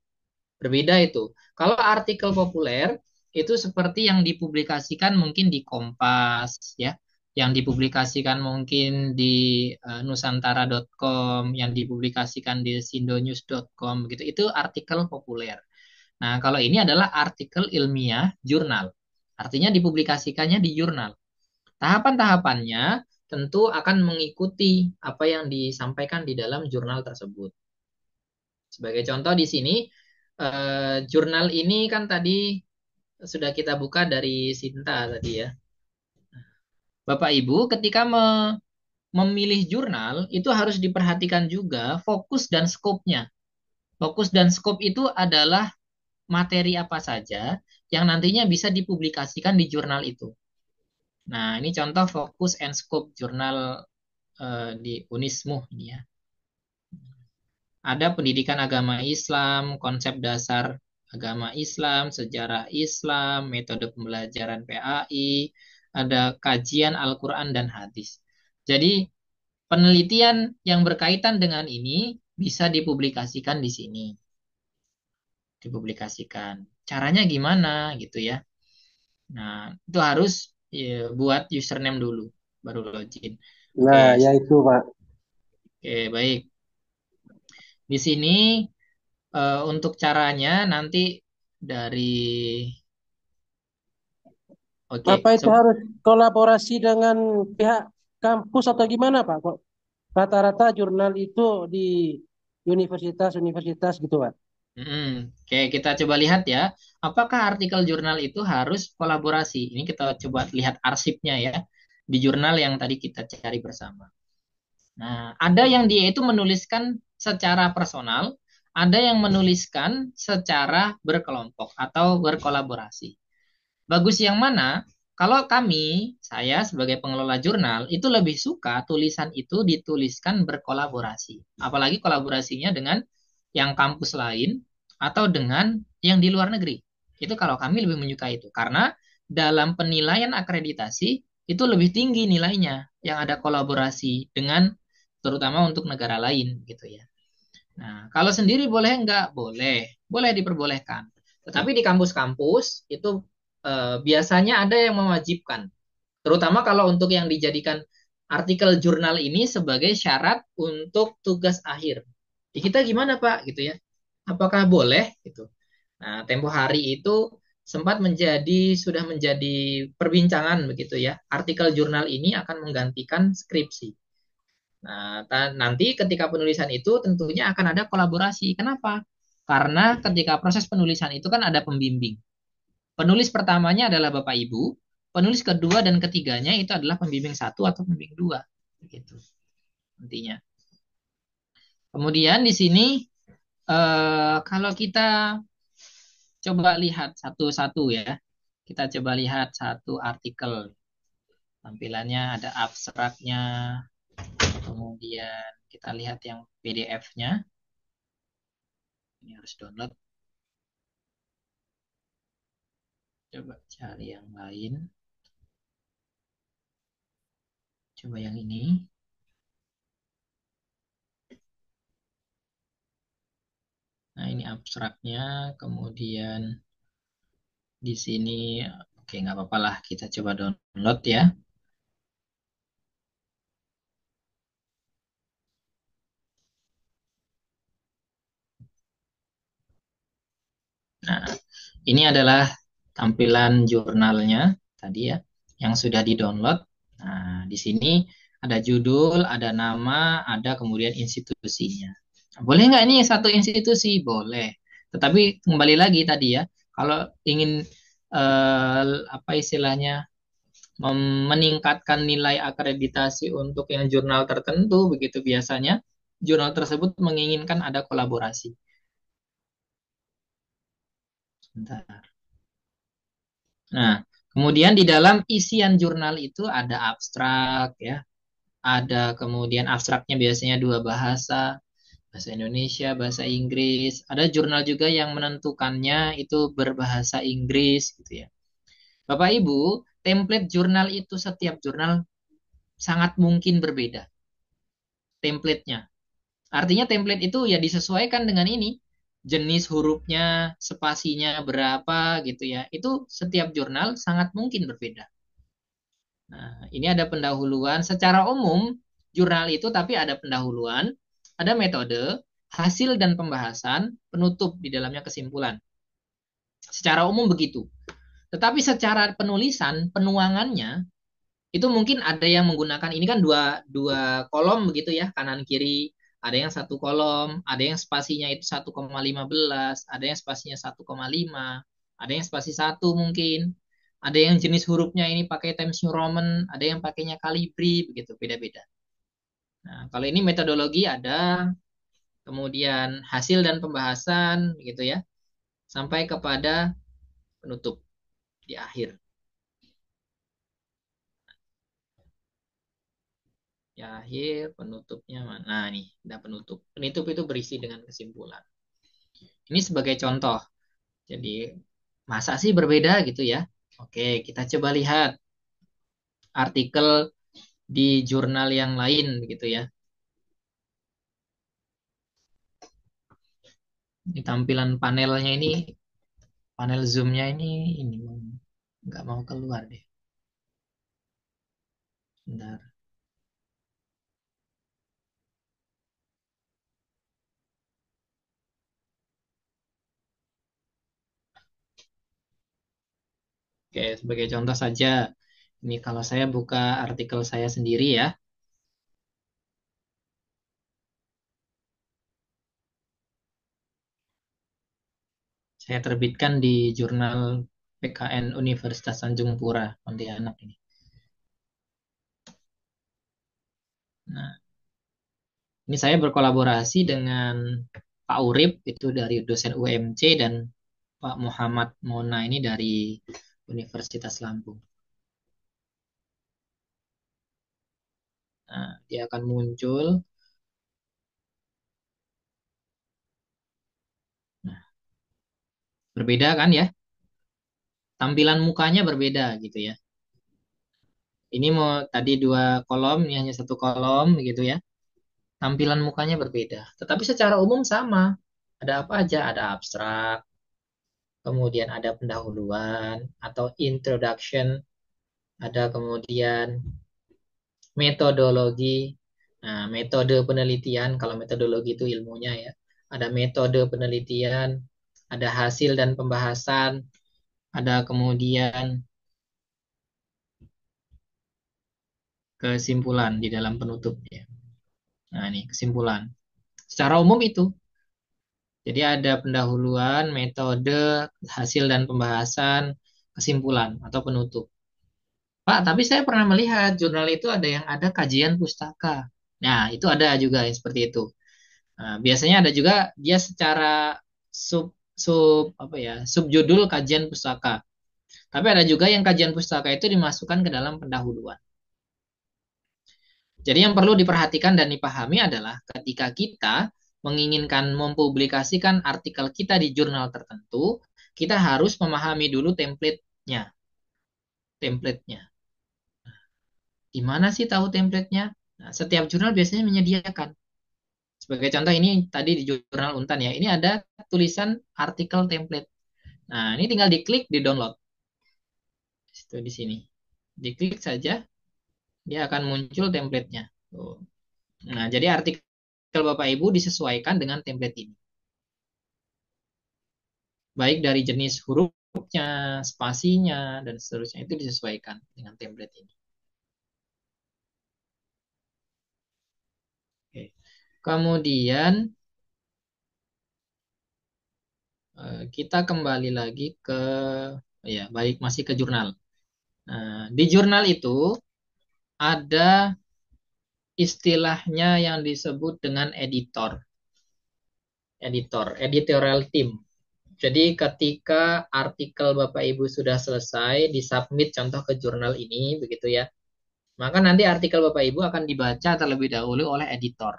Berbeda itu. Kalau artikel populer, itu seperti yang dipublikasikan mungkin di Kompas, ya, yang dipublikasikan mungkin di nusantara.com, yang dipublikasikan di sindonews.com gitu. Itu artikel populer. Nah, kalau ini adalah artikel ilmiah jurnal. Artinya dipublikasikannya di jurnal. Tahapan-tahapannya tentu akan mengikuti apa yang disampaikan di dalam jurnal tersebut. Sebagai contoh di sini, jurnal ini kan tadi sudah kita buka dari Sinta tadi ya. Bapak Ibu, ketika memilih jurnal, itu harus diperhatikan juga fokus dan skopnya. Fokus dan skop itu adalah materi apa saja yang nantinya bisa dipublikasikan di jurnal itu. Nah, ini contoh fokus and scope jurnal di Unismu ini ya. Ada pendidikan agama Islam, konsep dasar agama Islam, sejarah Islam, metode pembelajaran PAI, ada kajian Al-Quran dan hadis. Jadi, penelitian yang berkaitan dengan ini bisa dipublikasikan di sini. Dipublikasikan. Caranya gimana gitu ya. Nah, itu harus ya, buat username dulu, baru login.
Nah,
Oke,
ya itu Pak.
oke, baik. Di sini untuk caranya nanti dari
Apa itu harus kolaborasi dengan pihak kampus atau gimana Pak? Kok rata-rata jurnal itu di universitas-universitas gitu Pak?
Oke, kita coba lihat ya. Apakah artikel jurnal itu harus kolaborasi? Ini kita coba lihat arsipnya ya. Di jurnal yang tadi kita cari bersama. Nah, ada yang dia itu menuliskan secara personal, ada yang menuliskan secara berkelompok atau berkolaborasi. Bagus yang mana? Kalau saya sebagai pengelola jurnal, itu lebih suka tulisan itu dituliskan berkolaborasi. Apalagi kolaborasinya dengan yang kampus lain atau dengan yang di luar negeri. Itu kalau kami lebih menyukai itu. Karena dalam penilaian akreditasi, itu lebih tinggi nilainya yang ada kolaborasi dengan terutama untuk negara lain gitu ya. Nah, kalau sendiri boleh enggak? Boleh. Boleh diperbolehkan. Tetapi di kampus-kampus itu biasanya ada yang mewajibkan. Terutama kalau untuk yang dijadikan artikel jurnal ini sebagai syarat untuk tugas akhir. Di kita gimana Pak gitu ya? Apakah boleh gitu? Nah, tempo hari itu sempat sudah menjadi perbincangan begitu ya. Artikel jurnal ini akan menggantikan skripsi. Nah, nanti ketika penulisan itu tentunya akan ada kolaborasi. Kenapa? Karena ketika proses penulisan itu kan ada pembimbing. Penulis pertamanya adalah Bapak Ibu, penulis kedua dan ketiganya itu adalah pembimbing 1 atau pembimbing 2. Begitu. Intinya. Kemudian di sini kalau kita coba lihat satu-satu ya. Kita coba lihat satu artikel. Tampilannya ada abstraknya. Kemudian kita lihat yang PDF-nya. Ini harus download. Coba cari yang lain. Coba yang ini. Nah, ini abstraknya. Kemudian di sini, oke, nggak apa-apa lah. Kita coba download ya. Nah, ini adalah tampilan jurnalnya tadi ya, yang sudah di-download. Nah, di sini ada judul, ada nama, ada kemudian institusinya. Boleh nggak ini satu institusi? Boleh. Tetapi kembali lagi tadi ya, kalau ingin apa istilahnya meningkatkan nilai akreditasi untuk yang jurnal tertentu, begitu biasanya jurnal tersebut menginginkan ada kolaborasi. Sebentar. Nah, kemudian di dalam isian jurnal itu ada abstrak ya, ada kemudian abstraknya biasanya 2 bahasa, bahasa Indonesia, bahasa Inggris. Ada jurnal juga yang menentukannya itu berbahasa Inggris gitu ya. Bapak Ibu, template jurnal itu setiap jurnal sangat mungkin berbeda. Template-nya. Artinya template itu ya disesuaikan dengan ini. Jenis hurufnya, spasinya berapa gitu ya. Itu setiap jurnal sangat mungkin berbeda. Nah, ini ada pendahuluan. Secara umum, jurnal itu tapi ada pendahuluan, ada metode, hasil dan pembahasan, penutup di dalamnya kesimpulan. Secara umum begitu. Tetapi secara penulisan, penuangannya, itu mungkin ada yang menggunakan, ini kan dua kolom begitu ya, kanan kiri. Ada yang satu kolom, ada yang spasinya itu 1,15, ada yang spasinya 1,5, ada yang spasi 1 mungkin. Ada yang jenis hurufnya ini pakai Times New Roman, ada yang pakainya Calibri, begitu, beda-beda. Nah, kalau ini metodologi ada, kemudian hasil dan pembahasan, begitu ya, sampai kepada penutup di akhir. Di akhir, penutupnya mana? Nah, nih, ada penutup. Penutup itu berisi dengan kesimpulan. Ini sebagai contoh. Jadi, masa sih berbeda gitu ya? Oke, kita coba lihat artikel di jurnal yang lain begitu ya. Ini tampilan panelnya ini, panel zoom-nya ini nggak mau keluar deh. Bentar. Oke, sebagai contoh saja, ini kalau saya buka artikel saya sendiri ya. Saya terbitkan di jurnal PKN Universitas Tanjung Pura, Pontianak ini. Nah, ini saya berkolaborasi dengan Pak Urip, itu dari dosen UMC, dan Pak Muhammad Mona ini dari Universitas Lampung. Nah, dia akan muncul. Nah, berbeda kan ya? Tampilan mukanya berbeda gitu ya. Ini mau tadi 2 kolom, ini hanya 1 kolom gitu ya. Tampilan mukanya berbeda. Tetapi secara umum sama. Ada apa aja? Ada abstrak, kemudian ada pendahuluan atau introduction, ada kemudian metodologi. Nah, metode penelitian, kalau metodologi itu ilmunya ya. Ada metode penelitian, ada hasil dan pembahasan, ada kemudian kesimpulan di dalam penutupnya. Nah, ini kesimpulan. Secara umum itu. Jadi ada pendahuluan, metode, hasil dan pembahasan, kesimpulan atau penutup. Pak, tapi saya pernah melihat jurnal itu ada yang ada kajian pustaka. Nah, itu ada juga yang seperti itu. Nah, biasanya ada juga dia secara sub sub apa ya, subjudul kajian pustaka. Tapi ada juga yang kajian pustaka itu dimasukkan ke dalam pendahuluan. Jadi yang perlu diperhatikan dan dipahami adalah ketika kita menginginkan mempublikasikan artikel kita di jurnal tertentu, kita harus memahami dulu template-nya. Template-nya. Gimana sih tahu template-nya? Nah, setiap jurnal biasanya menyediakan. Sebagai contoh ini tadi di jurnal Untan ya, ini ada tulisan artikel template. Nah, ini tinggal diklik, di-download. Itu di sini. Diklik saja, dia akan muncul template-nya. Nah, jadi artikel Bapak Ibu disesuaikan dengan template ini. Baik dari jenis hurufnya, spasinya, dan seterusnya itu disesuaikan dengan template ini. Oke. Kemudian kita kembali lagi ke ya, balik masih ke jurnal. Nah, di jurnal itu ada istilahnya yang disebut dengan editor. Editorial team. Jadi ketika artikel Bapak Ibu sudah selesai, disubmit contoh ke jurnal ini, begitu ya. Maka nanti artikel Bapak Ibu akan dibaca terlebih dahulu oleh editor.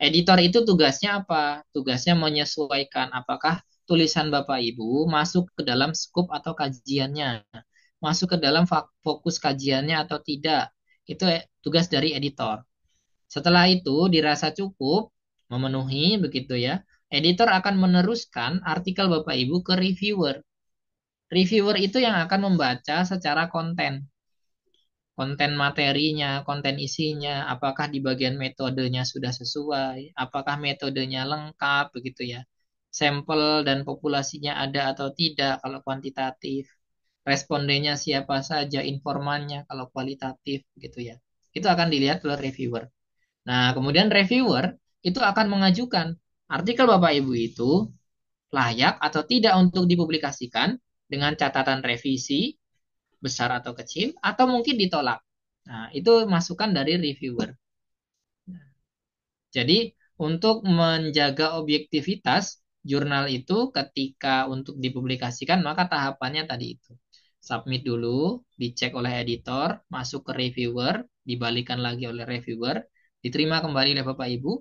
Editor itu tugasnya apa? Tugasnya menyesuaikan apakah tulisan Bapak Ibu masuk ke dalam skop atau kajiannya, masuk ke dalam fokus kajiannya atau tidak. Itu tugas dari editor. Setelah itu dirasa cukup, memenuhi begitu ya, editor akan meneruskan artikel Bapak Ibu ke reviewer. Reviewer itu yang akan membaca secara konten. konten materinya, konten isinya, apakah di bagian metodenya sudah sesuai, apakah metodenya lengkap begitu ya. Sampel dan populasinya ada atau tidak kalau kuantitatif. Respondennya siapa saja, informannya kalau kualitatif gitu ya. Itu akan dilihat oleh reviewer. Nah, kemudian reviewer itu akan mengajukan artikel Bapak Ibu itu layak atau tidak untuk dipublikasikan dengan catatan revisi besar atau kecil, atau mungkin ditolak. Nah, itu masukan dari reviewer. Jadi, untuk menjaga objektivitas jurnal itu ketika untuk dipublikasikan, maka tahapannya tadi itu. Submit dulu, dicek oleh editor, masuk ke reviewer, dibalikan lagi oleh reviewer, diterima kembali oleh Bapak Ibu.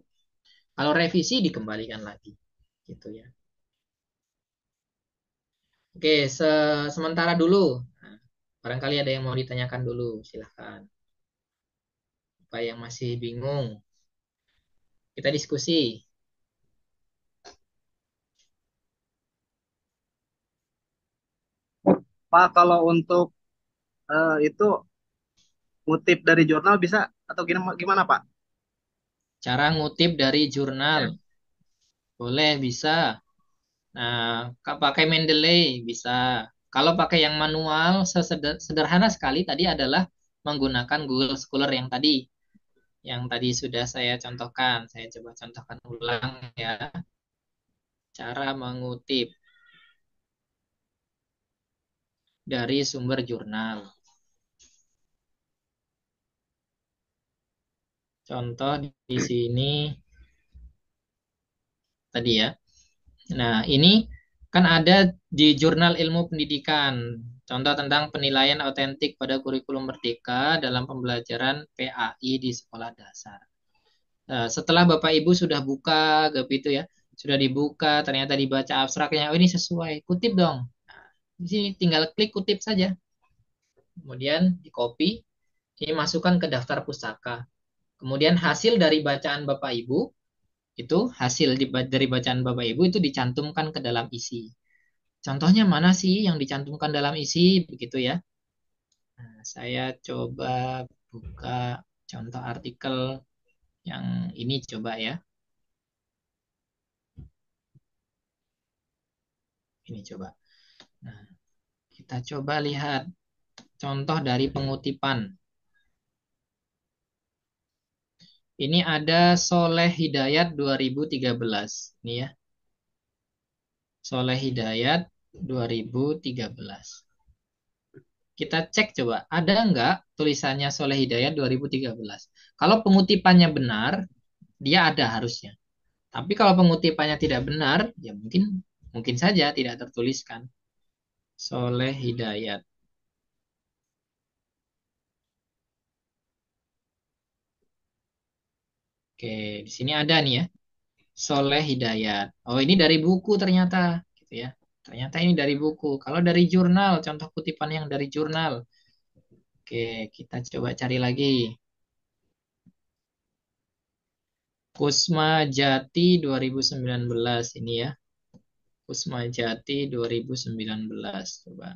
Kalau revisi, dikembalikan lagi. Gitu ya. Oke, sementara dulu. Nah, barangkali ada yang mau ditanyakan dulu, silahkan. Apa yang masih bingung? Kita diskusi.
Pak, kalau untuk itu ngutip dari jurnal bisa atau gimana, Pak?
Cara ngutip dari jurnal. Boleh, bisa. Nah, pakai Mendeley bisa. Kalau pakai yang manual, sederhana sekali tadi adalah menggunakan Google Scholar yang tadi. Yang tadi sudah saya contohkan. Saya coba contohkan ulang ya. Cara mengutip dari sumber jurnal. Contoh di sini tadi ya. Nah, ini kan ada di Jurnal Ilmu Pendidikan. Contoh tentang penilaian autentik pada kurikulum merdeka dalam pembelajaran PAI di sekolah dasar. Nah, setelah Bapak Ibu sudah buka gitu ya, sudah dibuka, ternyata dibaca abstraknya, oh ini sesuai, kutip dong. Nah, di sini tinggal klik kutip saja. Kemudian di copy, ini masukkan ke daftar pustaka. Kemudian hasil dari bacaan Bapak Ibu, itu hasil dari bacaan Bapak Ibu itu dicantumkan ke dalam isi. Contohnya mana sih yang dicantumkan dalam isi, begitu ya. Nah, saya coba buka contoh artikel yang ini coba ya. Ini coba. Nah, kita coba lihat contoh dari pengutipan. Ini ada Soleh Hidayat 2013. Ini ya. Soleh Hidayat 2013. Kita cek coba, ada nggak tulisannya Soleh Hidayat 2013? Kalau pengutipannya benar, dia ada harusnya. Tapi kalau pengutipannya tidak benar, ya mungkin saja tidak tertuliskan. Soleh Hidayat. Oke, di sini ada nih ya. Soleh Hidayat. Oh, ini dari buku ternyata, gitu ya. Ternyata ini dari buku. Kalau dari jurnal, contoh kutipan yang dari jurnal. Oke, kita coba cari lagi. Kusma Jati 2019 ini ya. Kusma Jati 2019. Coba.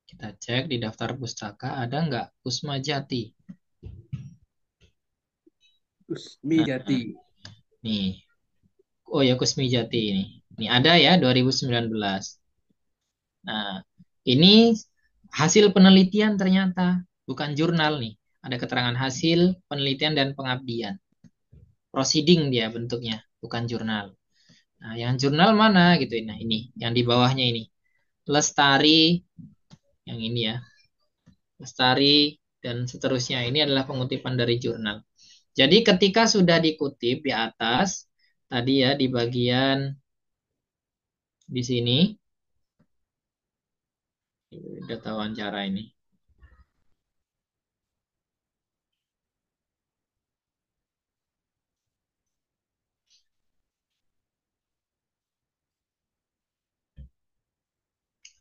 Kita cek di daftar pustaka ada nggak Kusma Jati?
Kusmi Jati.
Nih. Oh ya Kusmi Jati ini. Ini ada ya 2019. Nah, ini hasil penelitian ternyata, bukan jurnal nih. Ada keterangan hasil penelitian dan pengabdian. Proceeding dia bentuknya, bukan jurnal. Nah, yang jurnal mana gitu. Nah, ini yang di bawahnya ini. Lestari yang ini ya. Lestari dan seterusnya. Ini adalah pengutipan dari jurnal. Jadi ketika sudah dikutip di atas, tadi ya di bagian di sini, data wawancara ini.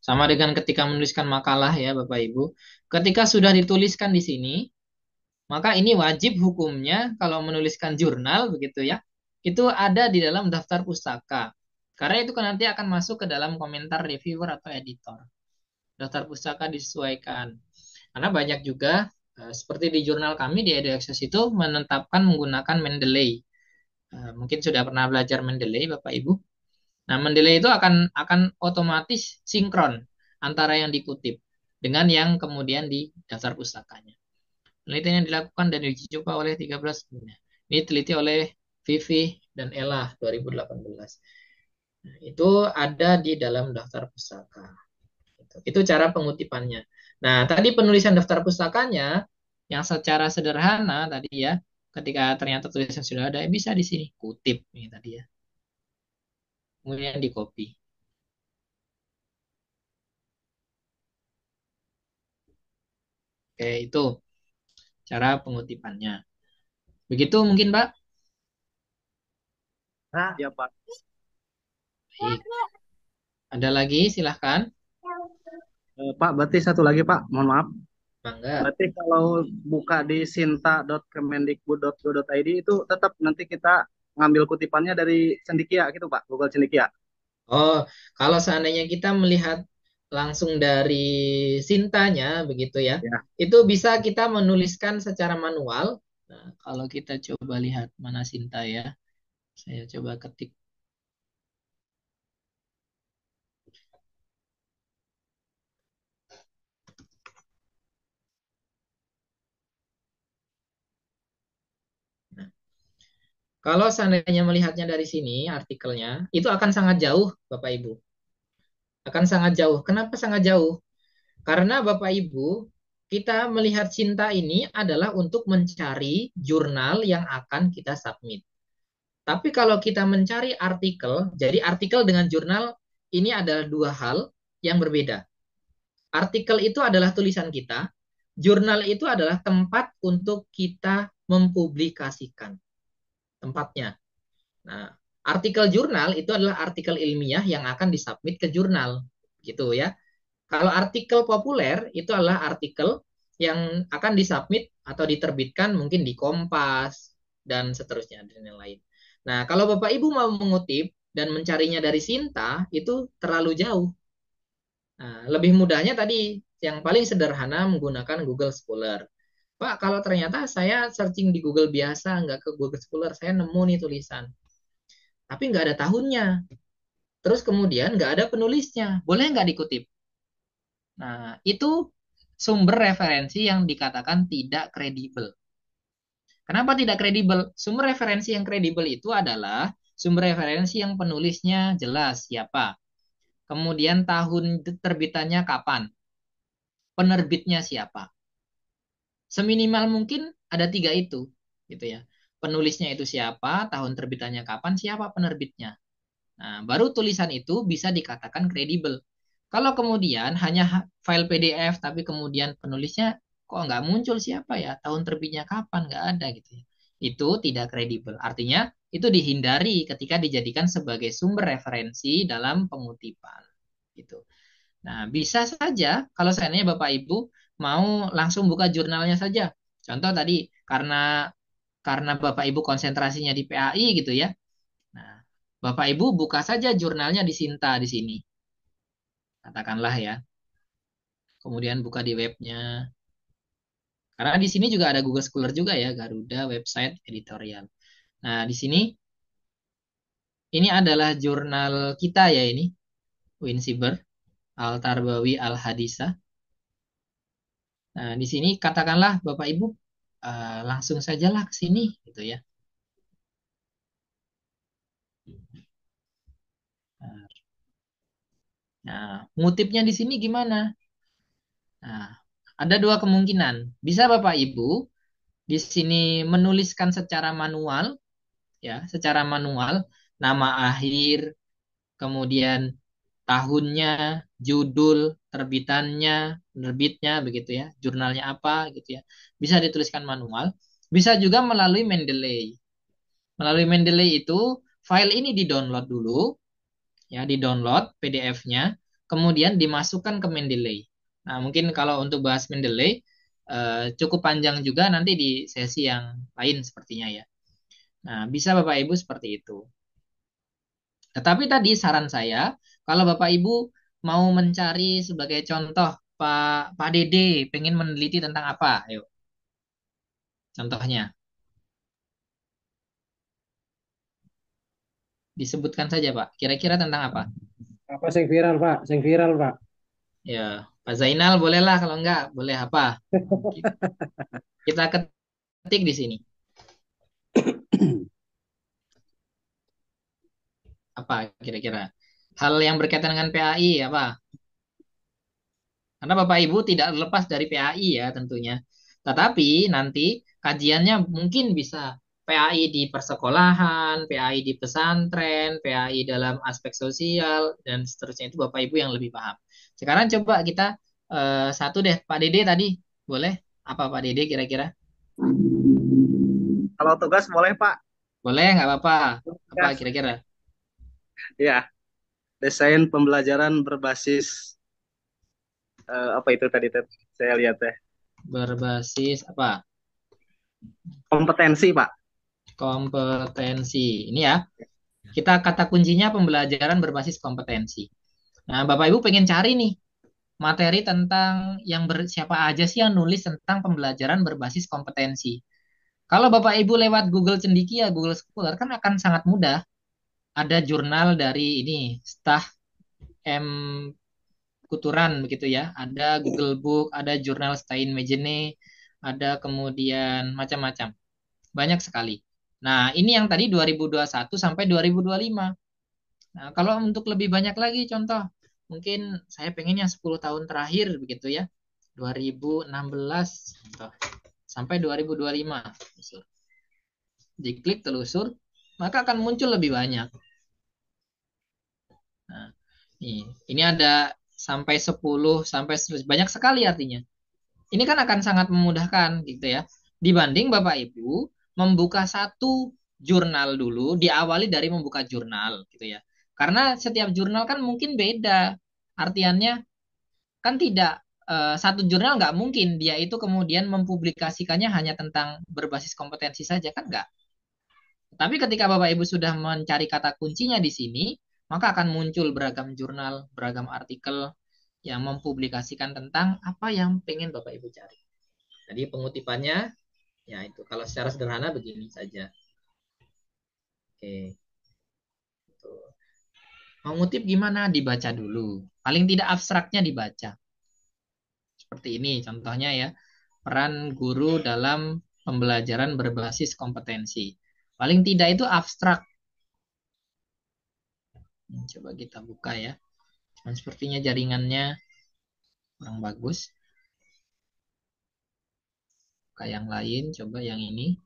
Sama dengan ketika menuliskan makalah ya Bapak Ibu. Ketika sudah dituliskan di sini, maka ini wajib hukumnya kalau menuliskan jurnal begitu ya. Itu ada di dalam daftar pustaka. Karena itu kan nanti akan masuk ke dalam komentar reviewer atau editor. Daftar pustaka disesuaikan. Karena banyak juga seperti di jurnal kami di EduAccess itu menetapkan menggunakan Mendeley. Mungkin sudah pernah belajar Mendeley Bapak Ibu. Nah, Mendeley itu akan otomatis sinkron antara yang dikutip dengan yang kemudian di daftar pustakanya. Penelitian yang dilakukan dan diuji coba oleh 13 ilmuwan. Ini teliti oleh Vivi dan Ella 2018. Nah, itu ada di dalam daftar pustaka. Itu cara pengutipannya. Nah, tadi penulisan daftar pustakanya yang secara sederhana tadi ya, ketika ternyata tulisan sudah ada, bisa di sini kutip nih tadi ya. Kemudian di copy. Oke, itu cara pengutipannya. Begitu mungkin, Pak?
Ya, Pak.
Baik. Ada lagi, silahkan.
Pak, berarti satu lagi, Pak. Mohon maaf.
Bangga.
Berarti kalau buka di sinta.kemendikbud.go.id itu tetap nanti kita ngambil kutipannya dari Cendekia gitu, Pak. Google Cendekia.
Oh, kalau seandainya kita melihat langsung dari Sintanya begitu ya, itu bisa kita menuliskan secara manual. Nah, kalau kita coba lihat mana Sinta ya, saya coba ketik. Nah, kalau seandainya melihatnya dari sini artikelnya, itu akan sangat jauh, Bapak Ibu. Akan sangat jauh. Kenapa sangat jauh? Karena Bapak Ibu, kita melihat Cinta ini adalah untuk mencari jurnal yang akan kita submit. Tapi kalau kita mencari artikel, jadi artikel dengan jurnal ini adalah dua hal yang berbeda. Artikel itu adalah tulisan kita, jurnal itu adalah tempat untuk kita mempublikasikan tempatnya. Nah, artikel jurnal itu adalah artikel ilmiah yang akan disubmit ke jurnal, gitu ya. Kalau artikel populer itu adalah artikel yang akan disubmit atau diterbitkan mungkin di Kompas dan seterusnya dan yang lain. Nah, kalau Bapak Ibu mau mengutip dan mencarinya dari Sinta itu terlalu jauh. Nah, lebih mudahnya tadi yang paling sederhana menggunakan Google Scholar. Pak, kalau ternyata saya searching di Google biasa, nggak ke Google Scholar, saya nemu nih tulisan. Tapi nggak ada tahunnya. Terus kemudian nggak ada penulisnya. Boleh nggak dikutip? Nah, itu sumber referensi yang dikatakan tidak kredibel. Kenapa tidak kredibel? Sumber referensi yang kredibel itu adalah sumber referensi yang penulisnya jelas siapa. Kemudian tahun terbitannya kapan. Penerbitnya siapa. Seminimal mungkin ada 3 itu, gitu ya. Penulisnya itu siapa, tahun terbitannya kapan, siapa penerbitnya. Nah, baru tulisan itu bisa dikatakan kredibel. Kalau kemudian hanya file PDF tapi kemudian penulisnya kok nggak muncul siapa ya, tahun terbitnya kapan, nggak ada gitu ya. Itu tidak kredibel. Artinya itu dihindari ketika dijadikan sebagai sumber referensi dalam pengutipan. Gitu. Nah, bisa saja kalau seandainya Bapak Ibu mau langsung buka jurnalnya saja. Contoh tadi karena Bapak Ibu konsentrasinya di PAI gitu ya. Nah, Bapak Ibu buka saja jurnalnya di Sinta di sini. Katakanlah ya. Kemudian buka di webnya. Karena di sini juga ada Google Scholar juga ya, Garuda website editorial. Nah, di sini ini adalah jurnal kita ya ini. Winsiber Al-Tarbawi Al-Hadisah. Nah, di sini katakanlah Bapak Ibu langsung sajalah ke sini gitu ya. Nah, ngutipnya di sini gimana? Nah, ada 2 kemungkinan. Bisa Bapak Ibu di sini menuliskan secara manual, ya, secara manual, nama akhir, kemudian tahunnya, judul, terbitannya, penerbitnya, begitu ya, jurnalnya apa, gitu ya. Bisa dituliskan manual. Bisa juga melalui Mendeley. Melalui Mendeley itu file ini di-download dulu, ya, di-download PDF-nya, kemudian dimasukkan ke Mendeley. Nah, mungkin kalau untuk bahas Mendeley cukup panjang juga nanti di sesi yang lain sepertinya ya. Nah, bisa Bapak Ibu seperti itu. Tetapi tadi saran saya, kalau Bapak Ibu mau mencari sebagai contoh, Pak Dede pengen meneliti tentang apa? Ayo, contohnya disebutkan saja Pak. Kira-kira tentang apa?
Apa sing viral, Pak? Sing viral, Pak.
Ya, Pak Zainal bolehlah, kalau enggak boleh apa? Kita ketik di sini. Apa kira-kira? Hal yang berkaitan dengan PAI apa? Karena Bapak Ibu tidak lepas dari PAI ya tentunya. Tetapi nanti kajiannya mungkin bisa PAI di persekolahan, PAI di pesantren, PAI dalam aspek sosial, dan seterusnya itu Bapak Ibu yang lebih paham. Sekarang coba kita satu deh, Pak Dede tadi. Boleh? Apa Pak Dede kira-kira?
Kalau tugas boleh Pak.
Boleh, nggak apa-apa. Apa
Tugas.
kira-kira?
Ya, desain pembelajaran berbasis apa itu tadi saya lihat ya.
Berbasis apa?
Kompetensi Pak.
Kompetensi. Ini ya. Kita kata kuncinya pembelajaran berbasis kompetensi. Nah, Bapak Ibu pengen cari nih materi tentang siapa aja sih yang nulis tentang pembelajaran berbasis kompetensi. Kalau Bapak Ibu lewat Google Cendikia, Google Scholar kan akan sangat mudah. Ada jurnal dari ini, Stah M. Kuturan begitu ya. Ada Google Book, ada jurnal Steinmeierne, ada kemudian macam-macam. Banyak sekali. Nah, ini yang tadi 2021 sampai 2025. Nah, kalau untuk lebih banyak lagi contoh, mungkin saya pengen yang 10 tahun terakhir begitu ya. 2016 contoh, sampai 2025. Diklik telusur, maka akan muncul lebih banyak. Nah, ini ada sampai 10 sampai 100, banyak sekali artinya. Ini kan akan sangat memudahkan gitu ya. Dibanding Bapak Ibu membuka satu jurnal dulu, diawali dari membuka jurnal gitu ya. Karena setiap jurnal kan mungkin beda. Artiannya kan tidak satu jurnal nggak mungkin dia itu kemudian mempublikasikannya hanya tentang berbasis kompetensi saja kan nggak. Tapi ketika Bapak Ibu sudah mencari kata kuncinya di sini, maka akan muncul beragam jurnal, beragam artikel yang mempublikasikan tentang apa yang pengen Bapak Ibu cari. Jadi pengutipannya ya itu kalau secara sederhana begini saja. Oke. Tuh. Mau ngutip gimana? Dibaca dulu. Paling tidak abstraknya dibaca. Seperti ini contohnya ya. Peran guru dalam pembelajaran berbasis kompetensi. Paling tidak itu abstrak. Coba kita buka ya. Dan sepertinya jaringannya kurang bagus. Buka yang lain, coba yang ini.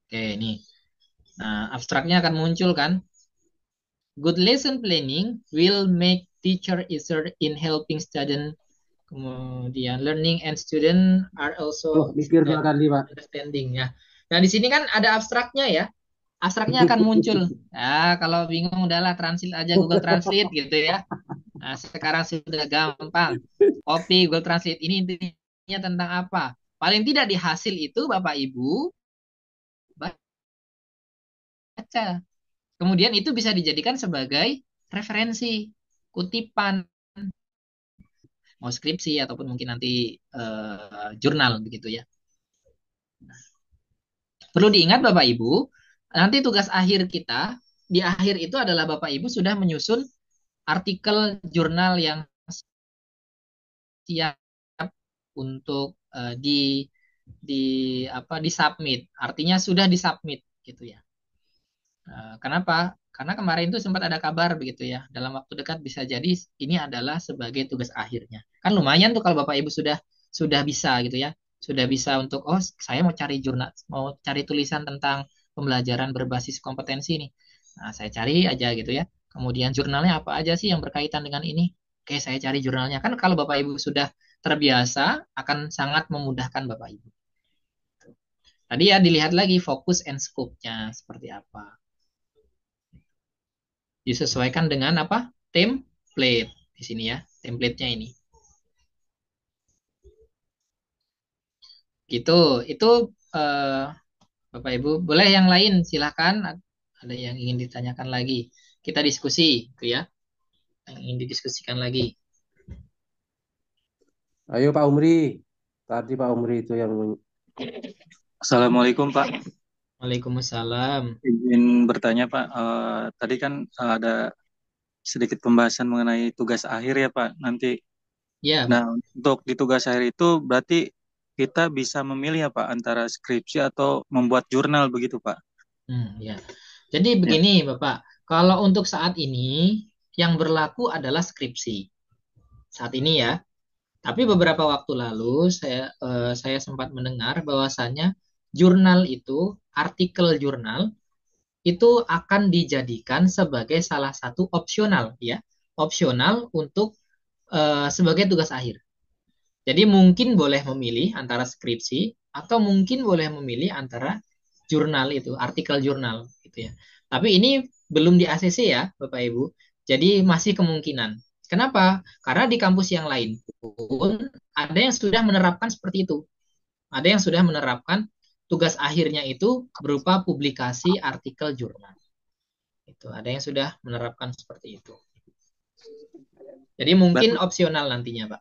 Oke, ini. Nah, abstraknya akan muncul kan. Good lesson planning will make teacher easier in helping student. Kemudian learning and student are also
mikir 2 kali, Pak.
understanding ya. Nah, di sini kan ada abstraknya ya. Abstraknya akan muncul. Ya, kalau bingung udahlah translate aja Google Translate gitu ya. Nah, sekarang sudah gampang. Copy Google Translate. Ini intinya tentang apa? Paling tidak di hasil itu Bapak Ibu baca. Kemudian itu bisa dijadikan sebagai referensi, kutipan, mau skripsi ataupun mungkin nanti jurnal begitu ya. Perlu diingat Bapak Ibu, nanti tugas akhir kita di akhir itu adalah Bapak Ibu sudah menyusun artikel jurnal yang siap untuk disubmit. Artinya sudah disubmit gitu ya. Kenapa? Karena kemarin itu sempat ada kabar begitu ya. Dalam waktu dekat bisa jadi ini adalah sebagai tugas akhirnya. Kan lumayan tuh kalau Bapak Ibu sudah bisa gitu ya. Sudah bisa untuk saya mau cari jurnal, mau cari tulisan tentang pembelajaran berbasis kompetensi nih. Nah, saya cari aja gitu ya. Kemudian jurnalnya apa aja sih yang berkaitan dengan ini? Oke, saya cari jurnalnya. Kan kalau Bapak Ibu sudah terbiasa akan sangat memudahkan Bapak Ibu. Tadi ya dilihat lagi fokus and scope-nya seperti apa. Disesuaikan dengan apa? Template di sini ya, template-nya ini. Gitu, itu Bapak Ibu. Boleh yang lain silahkan. Ada yang ingin ditanyakan lagi. Kita diskusi, gitu ya. Yang ingin didiskusikan lagi.
Ayo Pak Umri. Tadi Pak Umri itu yang
Assalamualaikum Pak.
Waalaikumsalam.
Izin bertanya Pak, tadi kan ada sedikit pembahasan mengenai tugas akhir ya Pak nanti.
Ya,
Nah, untuk di tugas akhir itu berarti kita bisa memilih ya Pak antara skripsi atau membuat jurnal begitu Pak.
Ya. Jadi begini Bapak, kalau untuk saat ini yang berlaku adalah skripsi. Saat ini ya. Tapi beberapa waktu lalu saya sempat mendengar bahwasannya jurnal itu, artikel jurnal itu akan dijadikan sebagai salah satu opsional ya, opsional untuk sebagai tugas akhir. Jadi mungkin boleh memilih antara skripsi atau mungkin boleh memilih antara jurnal itu, artikel jurnal gitu ya. Tapi ini belum di ACC ya, Bapak Ibu. Jadi masih kemungkinan. Kenapa? Karena di kampus yang lain pun ada yang sudah menerapkan seperti itu. Ada yang sudah menerapkan tugas akhirnya itu berupa publikasi artikel jurnal. Itu ada yang sudah menerapkan seperti itu. Jadi mungkin opsional nantinya, Pak.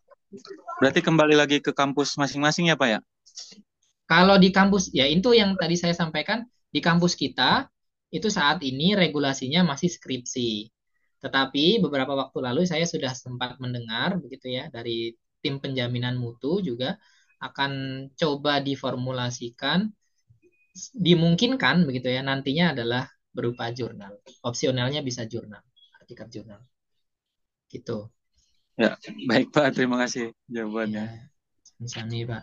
Berarti kembali lagi ke kampus masing-masing ya Pak ya?
Kalau di kampus, ya itu yang tadi saya sampaikan, di kampus kita itu saat ini regulasinya masih skripsi. Tetapi beberapa waktu lalu saya sudah sempat mendengar begitu ya dari tim penjaminan mutu juga akan coba diformulasikan, dimungkinkan begitu ya nantinya adalah berupa jurnal. Opsionalnya bisa jurnal, artikel jurnal. Gitu.
Ya, baik Pak, terima kasih jawabannya.
Sami Pak.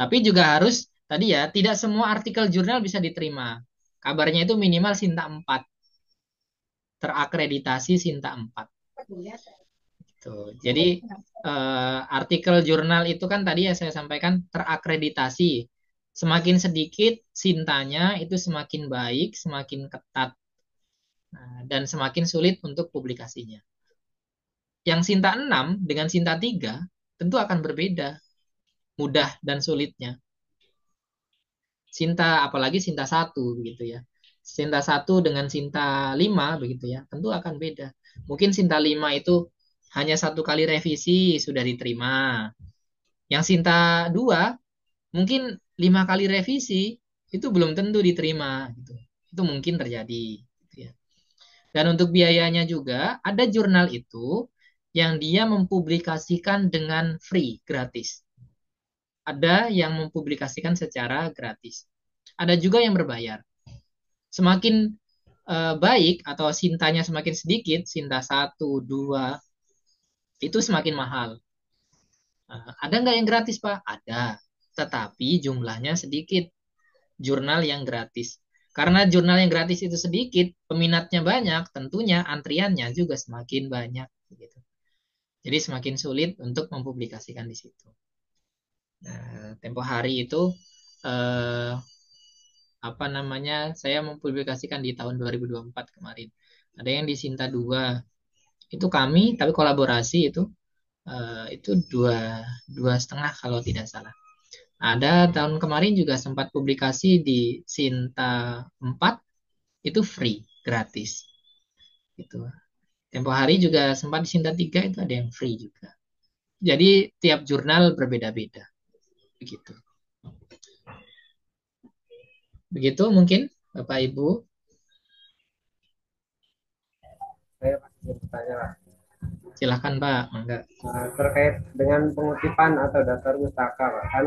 Tapi juga harus tadi ya, tidak semua artikel jurnal bisa diterima. Kabarnya itu minimal Sinta 4. Terakreditasi Sinta 4. Gitu. Jadi artikel jurnal itu kan tadi ya saya sampaikan terakreditasi. Semakin sedikit Sintanya itu semakin baik, semakin ketat. Dan semakin sulit untuk publikasinya. Yang Sinta 6 dengan Sinta 3 tentu akan berbeda. Mudah dan sulitnya. Sinta, apalagi Sinta 1 begitu ya. Sinta 1 dengan Sinta 5 begitu ya, tentu akan beda. Mungkin Sinta 5 itu hanya 1 kali revisi sudah diterima. Yang Sinta 2 mungkin 5 kali revisi itu belum tentu diterima gitu. Itu mungkin terjadi gitu ya. Dan untuk biayanya juga ada jurnal itu yang dia mempublikasikan dengan free, gratis. Ada yang mempublikasikan secara gratis. Ada juga yang berbayar. Semakin baik atau Sintanya semakin sedikit, Sinta 1, 2, itu semakin mahal. Ada nggak yang gratis, Pak? Ada. Tetapi jumlahnya sedikit. Jurnal yang gratis. Karena jurnal yang gratis itu sedikit, peminatnya banyak, tentunya antriannya juga semakin banyak. Gitu. Jadi semakin sulit untuk mempublikasikan di situ. Nah, tempo hari itu saya mempublikasikan di tahun 2024 kemarin. Ada yang di Sinta 2. Itu kami, tapi kolaborasi itu dua setengah kalau tidak salah. Ada tahun kemarin juga sempat publikasi di Sinta 4, itu free, gratis. Gitu. Tempo hari juga sempat di Sinta 3 itu ada yang free juga. Jadi tiap jurnal berbeda-beda. Begitu. Begitu mungkin Bapak Ibu.
Saya masih bertanya Pak.
Silakan Pak, mangga.
Terkait dengan pengutipan atau daftar pustaka Pak, kan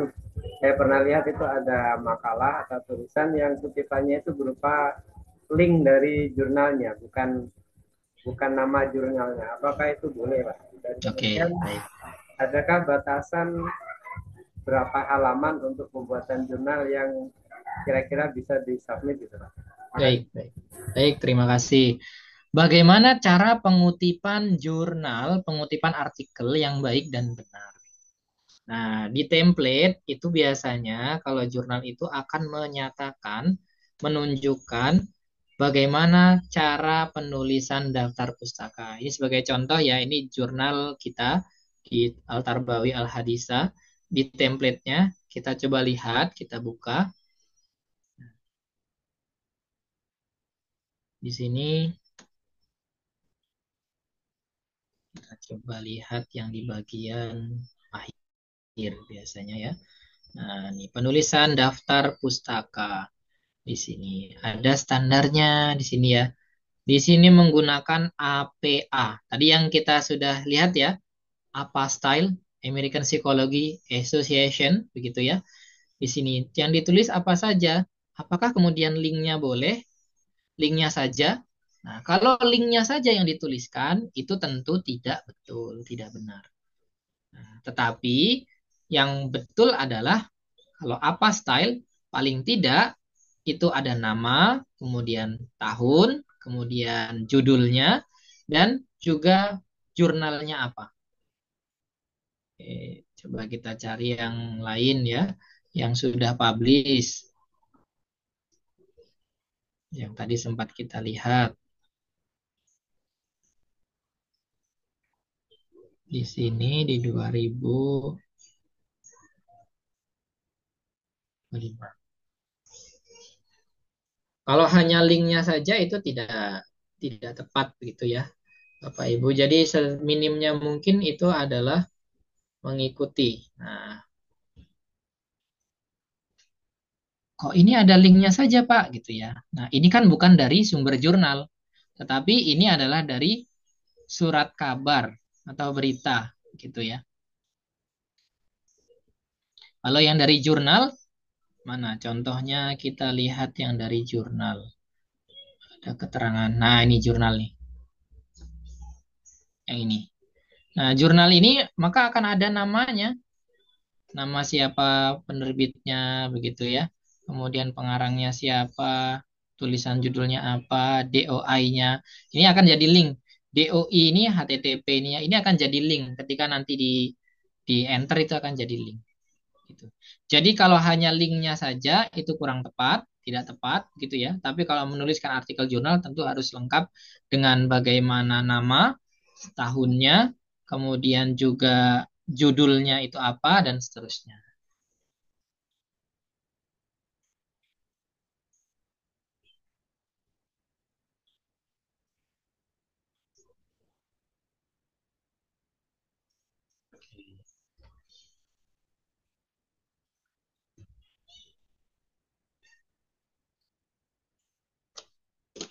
saya pernah lihat itu ada makalah atau tulisan yang kutipannya itu berupa link dari jurnalnya, bukan nama jurnalnya. Apakah itu boleh Pak? Dan kemudian adakah batasan berapa halaman untuk pembuatan jurnal yang kira-kira bisa disubmit gitu Pak?
Baik, terima kasih. Bagaimana cara pengutipan jurnal, pengutipan artikel yang baik dan benar? Nah, di template itu biasanya kalau jurnal itu akan menyatakan, menunjukkan bagaimana cara penulisan daftar pustaka. Ini sebagai contoh ya, ini jurnal kita di Al-Tarbawi Al-Hadisah. Di template-nya kita coba lihat, kita buka. Di sini kita coba lihat yang di bagian akhir biasanya ya. Nah, ini penulisan daftar pustaka. Di sini ada standarnya di sini ya. Di sini menggunakan APA. Tadi yang kita sudah lihat ya, APA Style, American Psychology Association, begitu ya. Di sini yang ditulis apa saja. Apakah kemudian linknya boleh? Linknya saja. Nah, kalau linknya saja yang dituliskan, itu tentu tidak betul, tidak benar. Nah, tetapi yang betul adalah kalau apa style, paling tidak itu ada nama, kemudian tahun, kemudian judulnya, dan juga jurnalnya apa. Oke, coba kita cari yang lain ya, yang sudah publish. Yang tadi sempat kita lihat. Di sini di 2005. Kalau hanya linknya saja itu tidak tepat begitu ya, Bapak Ibu. Jadi seminimnya mungkin itu adalah mengikuti. Nah, kok ini ada linknya saja Pak gitu ya. Nah, ini kan bukan dari sumber jurnal, tetapi ini adalah dari surat kabar atau berita gitu ya. Kalau yang dari jurnal, mana contohnya kita lihat yang dari jurnal. Ada keterangan. Nah, ini jurnal nih. Yang ini. Nah, jurnal ini maka akan ada namanya. Nama siapa penerbitnya begitu ya. Kemudian pengarangnya siapa, tulisan judulnya apa, DOI-nya. Ini akan jadi link. DOI ini HTTP ini akan jadi link ketika nanti di enter itu akan jadi link. Gitu. Jadi kalau hanya linknya saja itu kurang tepat, tidak tepat gitu ya. Tapi kalau menuliskan artikel jurnal tentu harus lengkap dengan bagaimana nama, tahunnya, kemudian juga judulnya itu apa dan seterusnya.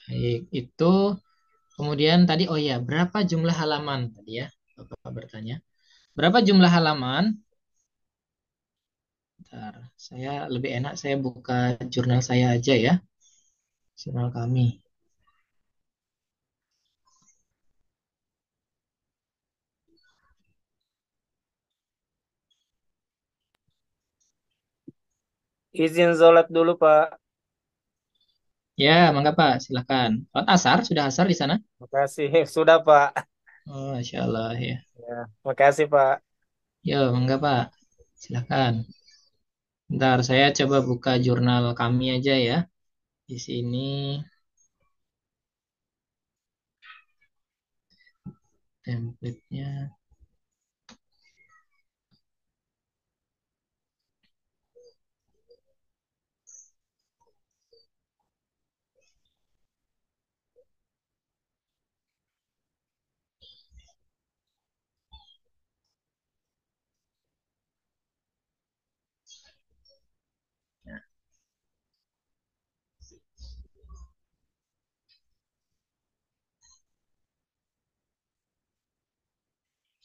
Baik, itu kemudian tadi oh ya, berapa jumlah halaman tadi ya? Bapak bertanya. Berapa jumlah halaman? Bentar, saya lebih enak saya buka jurnal saya aja ya. Jurnal kami.
Izin sholat dulu, Pak.
Ya, mangga Pak, silakan. Sholat asar, sudah asar di sana?
Makasih. Sudah, Pak.
Oh, Masya Allah ya.
Ya, makasih, Pak.
Yo, mangga Pak, silakan. Bentar, saya coba buka jurnal kami aja ya. Di sini template-nya. Nah,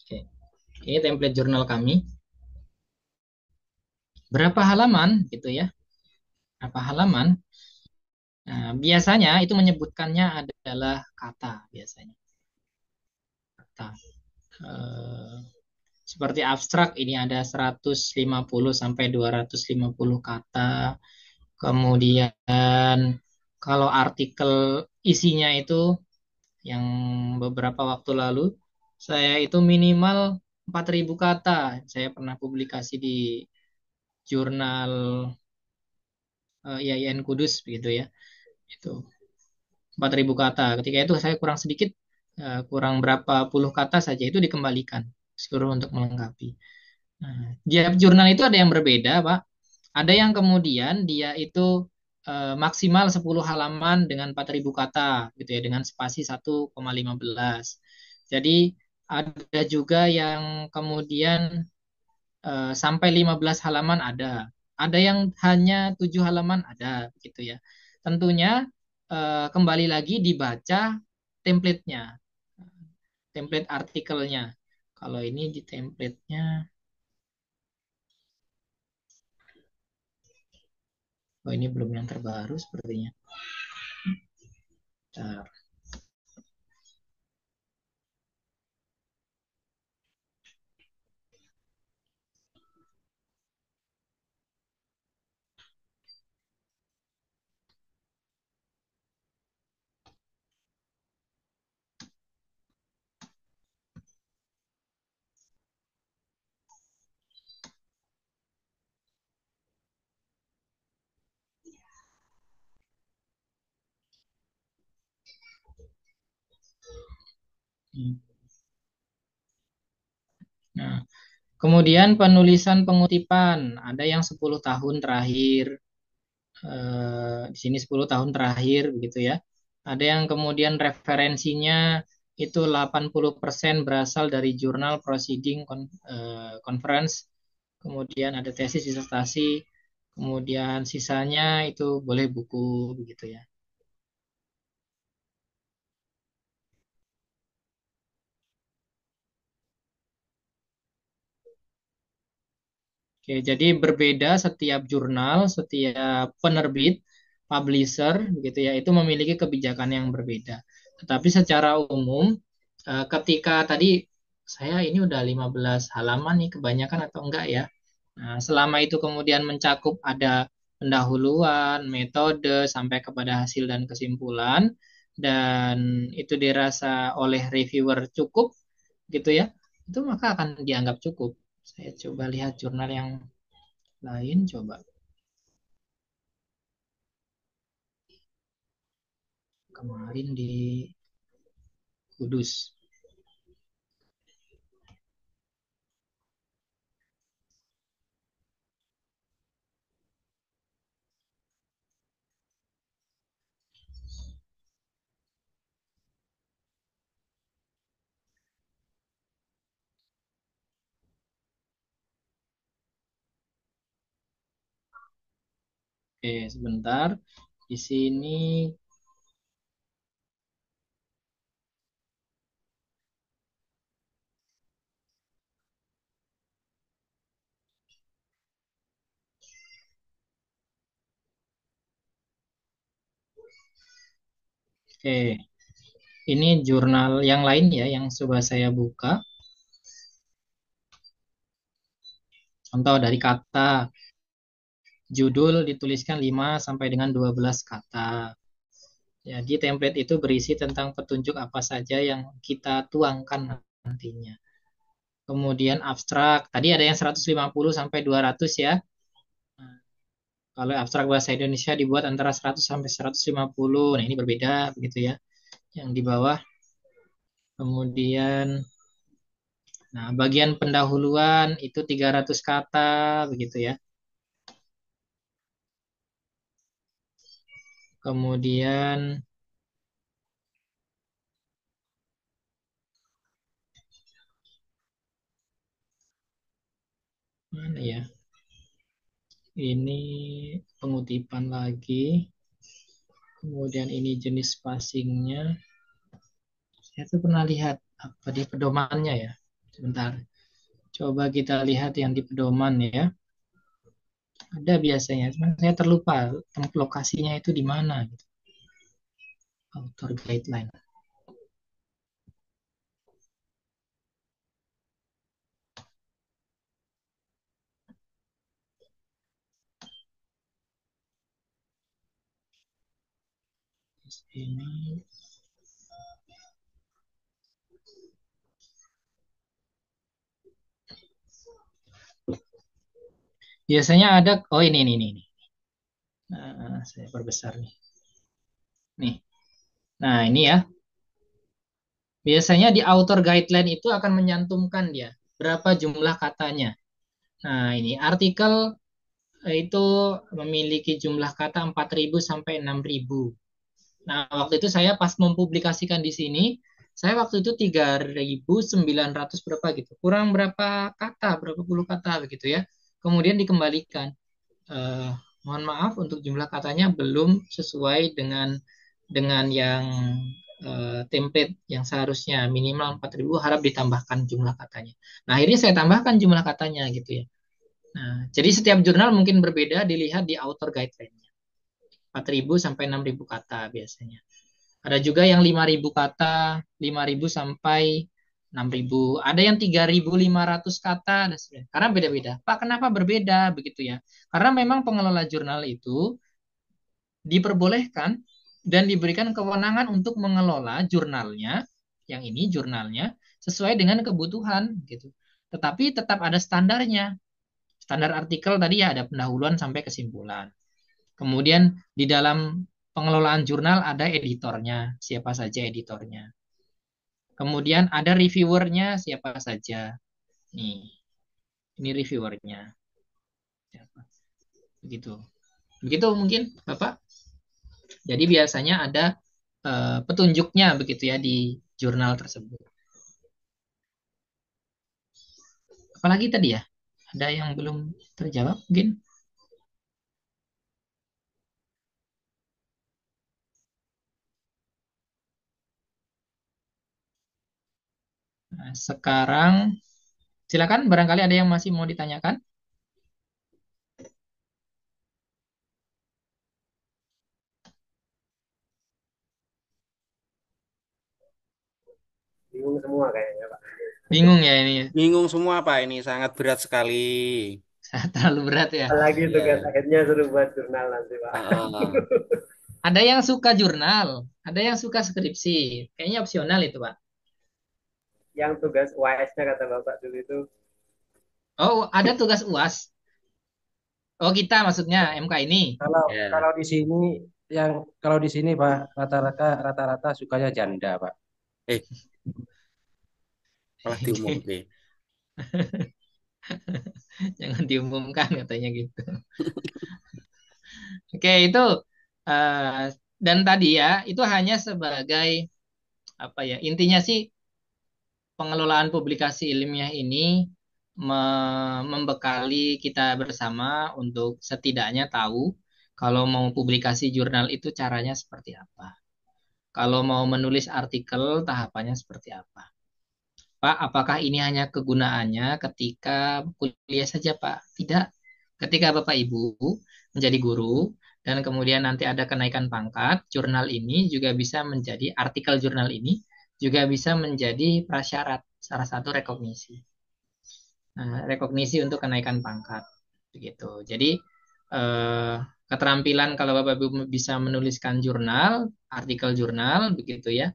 oke. Ini template jurnal kami. Berapa halaman gitu ya? Berapa halaman? Nah, biasanya itu menyebutkannya adalah kata biasanya. Kata. Seperti abstrak ini ada 150 sampai 250 kata. Kemudian kalau artikel isinya itu yang beberapa waktu lalu saya itu minimal 4.000 kata. Saya pernah publikasi di jurnal IAIN Kudus begitu ya. Itu 4.000 kata. Ketika itu saya kurang sedikit, kurang berapa puluh kata saja itu dikembalikan suruh untuk melengkapi. Nah, jurnal itu ada yang berbeda, Pak. Ada yang kemudian dia itu maksimal 10 halaman dengan 4.000 kata gitu ya, dengan spasi 1,15. Jadi ada juga yang kemudian sampai 15 halaman ada. Ada yang hanya 7 halaman ada gitu ya. Tentunya kembali lagi dibaca template-nya, template artikelnya. Kalau ini di template-nya, oh ini belum yang terbaru sepertinya. Bentar. Nah, kemudian penulisan pengutipan, ada yang 10 tahun terakhir, di sini 10 tahun terakhir begitu ya. Ada yang kemudian referensinya itu 80% berasal dari jurnal proceeding conference, kemudian ada tesis disertasi, kemudian sisanya itu boleh buku begitu ya. Oke, jadi berbeda setiap jurnal, setiap penerbit, publisher, gitu ya, itu memiliki kebijakan yang berbeda. Tetapi secara umum, ketika tadi saya ini udah 15 halaman nih, kebanyakan atau enggak ya? Nah, selama itu kemudian mencakup ada pendahuluan, metode, sampai kepada hasil dan kesimpulan, dan itu dirasa oleh reviewer cukup, gitu ya, itu maka akan dianggap cukup. Saya coba lihat jurnal yang lain, coba. Kemarin di Kudus. Oke, sebentar. Di sini oke. Ini jurnal yang lain ya yang coba saya buka. Contoh dari kata, judul dituliskan 5 sampai dengan 12 kata. Jadi template itu berisi tentang petunjuk apa saja yang kita tuangkan nantinya. Kemudian abstrak, tadi ada yang 150 sampai 200 ya. Nah, kalau abstrak bahasa Indonesia dibuat antara 100 sampai 150. Nah, ini berbeda begitu ya. Yang di bawah. Kemudian nah, bagian pendahuluan itu 300 kata begitu ya. Kemudian mana ya? Ini pengutipan lagi. Kemudian ini jenis passingnya. Saya tuh pernah lihat apa di pedomannya ya. Sebentar. Coba kita lihat yang di pedoman ya. Ada biasanya, cuman saya terlupa lokasinya itu di mana gitu. Author guideline. Ini biasanya ada, oh ini. Nah, saya perbesar nih. Nih. Nah, ini ya. Biasanya di author guideline itu akan menyantumkan dia berapa jumlah katanya. Nah, ini artikel itu memiliki jumlah kata 4.000 sampai 6.000. Nah, waktu itu saya pas mempublikasikan di sini, saya waktu itu 3.900 berapa gitu. Kurang berapa kata, berapa puluh kata begitu ya. Kemudian dikembalikan. Eh, Mohon maaf untuk jumlah katanya belum sesuai dengan yang template yang seharusnya minimal 4.000, harap ditambahkan jumlah katanya. Nah, akhirnya saya tambahkan jumlah katanya gitu ya. Nah, jadi setiap jurnal mungkin berbeda dilihat di author guideline-nya. 4.000 sampai 6.000 kata biasanya. Ada juga yang 5.000 kata, 5.000 sampai 6.000. Ada yang 3.500 kata dan sebagainya. Karena beda-beda. Pak, kenapa berbeda begitu ya? Karena memang pengelola jurnal itu diperbolehkan dan diberikan kewenangan untuk mengelola jurnalnya, yang ini jurnalnya sesuai dengan kebutuhan gitu. Tetapi tetap ada standarnya. Standar artikel tadi ya ada pendahuluan sampai kesimpulan. Kemudian di dalam pengelolaan jurnal ada editornya, siapa saja editornya. Kemudian ada reviewernya, siapa saja. Nih, ini reviewernya. Begitu. Begitu mungkin, Bapak. Jadi biasanya ada petunjuknya begitu ya di jurnal tersebut. Apalagi tadi ya? Ada yang belum terjawab mungkin? Nah, sekarang silakan barangkali ada yang masih mau ditanyakan.
Bingung semua kayaknya, Pak.
Bingung ya ini ya.
Bingung semua Pak, ini sangat berat sekali.
Terlalu berat ya.
Apalagi
Iya.
tugas akhirnya suruh buat jurnal nanti, Pak.
Ada yang suka jurnal, ada yang suka skripsi. Kayaknya opsional itu, Pak.
Yang tugas UAS-nya kata Bapak dulu itu.
Oh, ada tugas UAS. Oh, kita maksudnya MK ini.
Kalau di sini kalau di sini Pak rata-rata sukanya janda Pak.
Malah diumum deh.
Jangan diumumkan katanya gitu. Oke, itu dan tadi ya itu hanya sebagai apa ya, intinya sih pengelolaan publikasi ilmiah ini membekali kita bersama untuk setidaknya tahu kalau mau publikasi jurnal itu caranya seperti apa. Kalau mau menulis artikel tahapannya seperti apa. Pak, apakah ini hanya kegunaannya ketika kuliah saja, Pak? Tidak. Ketika Bapak Ibu menjadi guru dan kemudian nanti ada kenaikan pangkat, jurnal ini juga bisa menjadi, artikel jurnal ini juga bisa menjadi prasyarat, salah satu rekognisi. Nah, rekognisi untuk kenaikan pangkat. Begitu. Jadi, keterampilan kalau Bapak Ibu bisa menuliskan jurnal, artikel jurnal, begitu ya,